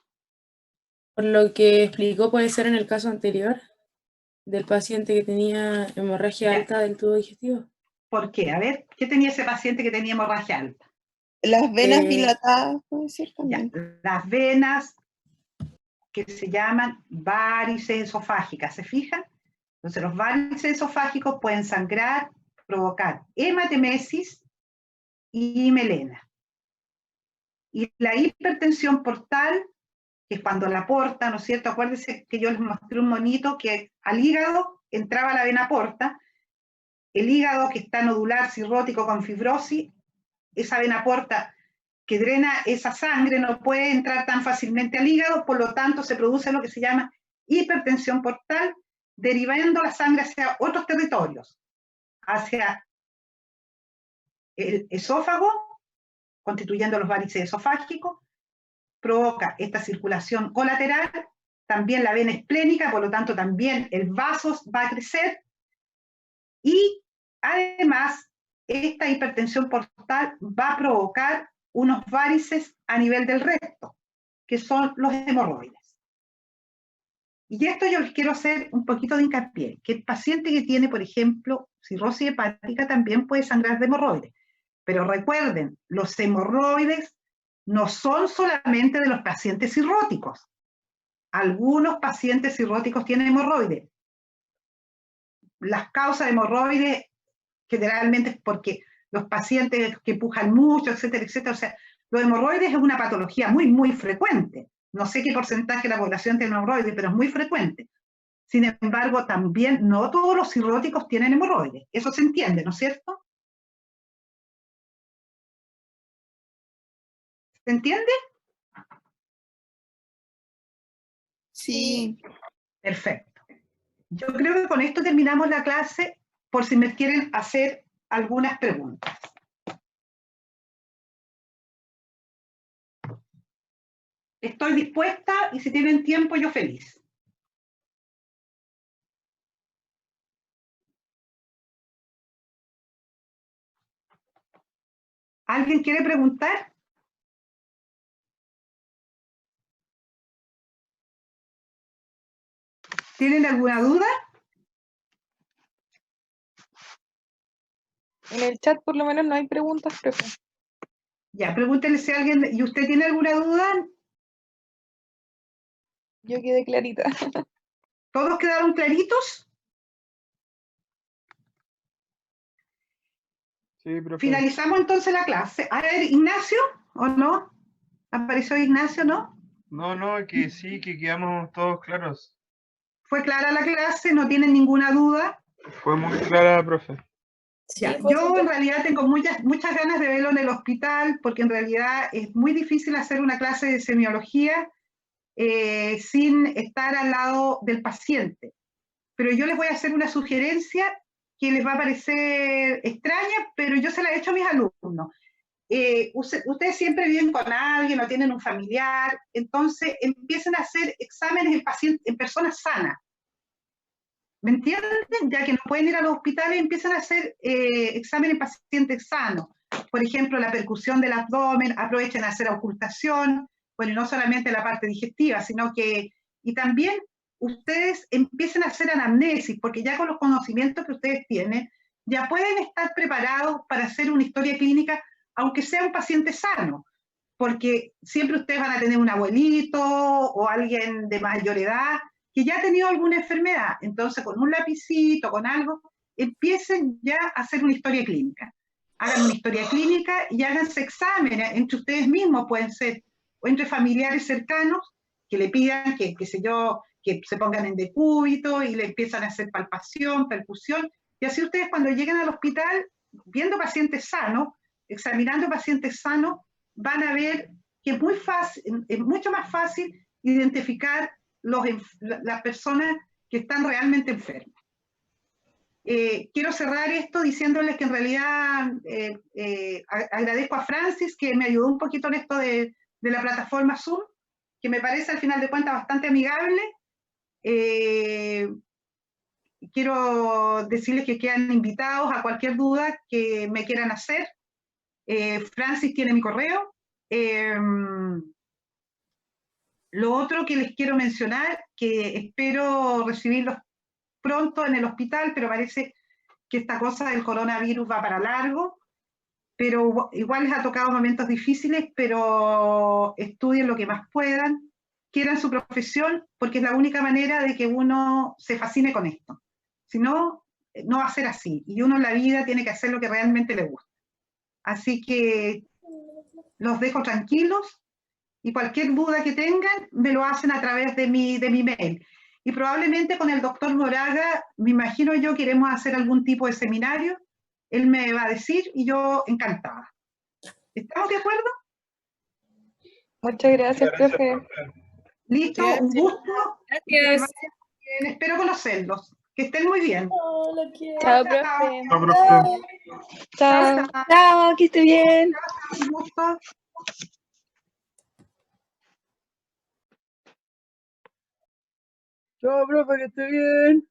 Por lo que explicó, puede ser en el caso anterior del paciente que tenía hemorragia alta del tubo digestivo. ¿Por qué? A ver, ¿qué tenía ese paciente que tenía hemorragia alta? Las venas dilatadas, puede ser también. Ya, las venas que se llaman varices esofágicas, ¿se fijan? Entonces los varices esofágicos pueden sangrar, provocar hematemesis y melena. Y la hipertensión portal, que es cuando la porta, ¿no es cierto? Acuérdense que yo les mostré un monito que al hígado entraba la vena porta. El hígado que está nodular, cirrótico, con fibrosis, esa vena porta que drena esa sangre no puede entrar tan fácilmente al hígado, por lo tanto se produce lo que se llama hipertensión portal, derivando la sangre hacia otros territorios, hacia el esófago, constituyendo los varices esofágicos, provoca esta circulación colateral, también la vena esplénica, por lo tanto también el vaso va a crecer, y además esta hipertensión portal va a provocar unos varices a nivel del recto, que son los hemorroides. Y esto yo les quiero hacer un poquito de hincapié, que el paciente que tiene, por ejemplo, cirrosis hepática también puede sangrar de hemorroides. Pero recuerden, los hemorroides no son solamente de los pacientes cirróticos. Algunos pacientes cirróticos tienen hemorroides. Las causas de hemorroides generalmente es porque los pacientes que pujan mucho, etcétera, etcétera. O sea, los hemorroides es una patología muy, muy frecuente. No sé qué porcentaje de la población tiene hemorroides, pero es muy frecuente. Sin embargo, también no todos los cirróticos tienen hemorroides. Eso se entiende, ¿no es cierto? ¿Se entiende? Sí. Perfecto. Yo creo que con esto terminamos la clase, por si me quieren hacer algunas preguntas. Estoy dispuesta y si tienen tiempo, yo feliz. ¿Alguien quiere preguntar? ¿Tienen alguna duda? En el chat por lo menos no hay preguntas, profe. Ya, pregúntenle si alguien, ¿y usted tiene alguna duda? Yo quedé clarita. ¿Todos quedaron claritos? Sí, profe. Finalizamos entonces la clase. A ver, Ignacio, ¿o no? ¿Apareció Ignacio, no? No, que sí, que quedamos todos claros. ¿Fue clara la clase? ¿No tienen ninguna duda? Fue muy clara, profe. Ya, fue yo en súper- realidad tengo muchas ganas de verlo en el hospital porque en realidad es muy difícil hacer una clase de semiología sin estar al lado del paciente. Pero yo les voy a hacer una sugerencia que les va a parecer extraña, pero yo se la he hecho a mis alumnos. Ustedes siempre viven con alguien o tienen un familiar, entonces empiecen a hacer exámenes en personas sanas. ¿Me entienden? Ya que no pueden ir a los hospitales, empiezan a hacer exámenes en pacientes sanos. Por ejemplo, la percusión del abdomen, aprovechen a hacer ocultación, bueno, y no solamente la parte digestiva, sino que, y también ustedes empiecen a hacer anamnesis, porque ya con los conocimientos que ustedes tienen, ya pueden estar preparados para hacer una historia clínica, aunque sea un paciente sano, porque siempre ustedes van a tener un abuelito o alguien de mayor edad que ya ha tenido alguna enfermedad. Entonces, con un lapicito, con algo, empiecen ya a hacer una historia clínica. Hagan una historia clínica y háganse exámenes entre ustedes mismos, pueden ser, o entre familiares cercanos, que le pidan que, qué sé yo, que se pongan en decúbito y le empiezan a hacer palpación, percusión, y así ustedes cuando lleguen al hospital, viendo pacientes sanos, examinando pacientes sanos, van a ver que es muy fácil, es mucho más fácil identificar las personas que están realmente enfermas. Quiero cerrar esto diciéndoles que en realidad agradezco a Francis que me ayudó un poquito en esto de la plataforma Zoom, que me parece al final de cuentas bastante amigable. Quiero decirles que quedan invitados a cualquier duda que me quieran hacer. Francis tiene mi correo. Lo otro que les quiero mencionar, que espero recibirlos pronto en el hospital, pero parece que esta cosa del coronavirus va para largo, pero igual les ha tocado momentos difíciles, pero estudien lo que más puedan, quieran su profesión, porque es la única manera de que uno se fascine con esto. Si no, no va a ser así, y uno en la vida tiene que hacer lo que realmente le gusta. Así que los dejo tranquilos, y cualquier duda que tengan me lo hacen a través de mi mail. Y probablemente con el doctor Moraga, me imagino yo, queremos hacer algún tipo de seminario, él me va a decir y yo encantada. ¿Estamos de acuerdo? Muchas gracias, profe. Listo, un gusto. Que Gracias. vayan bien. Espero conocerlos. Que estén muy bien. Chao, Chao. profe. No, profe. Chao. Chao. Chao, que esté bien. Un gusto. Chao, profe, que esté bien.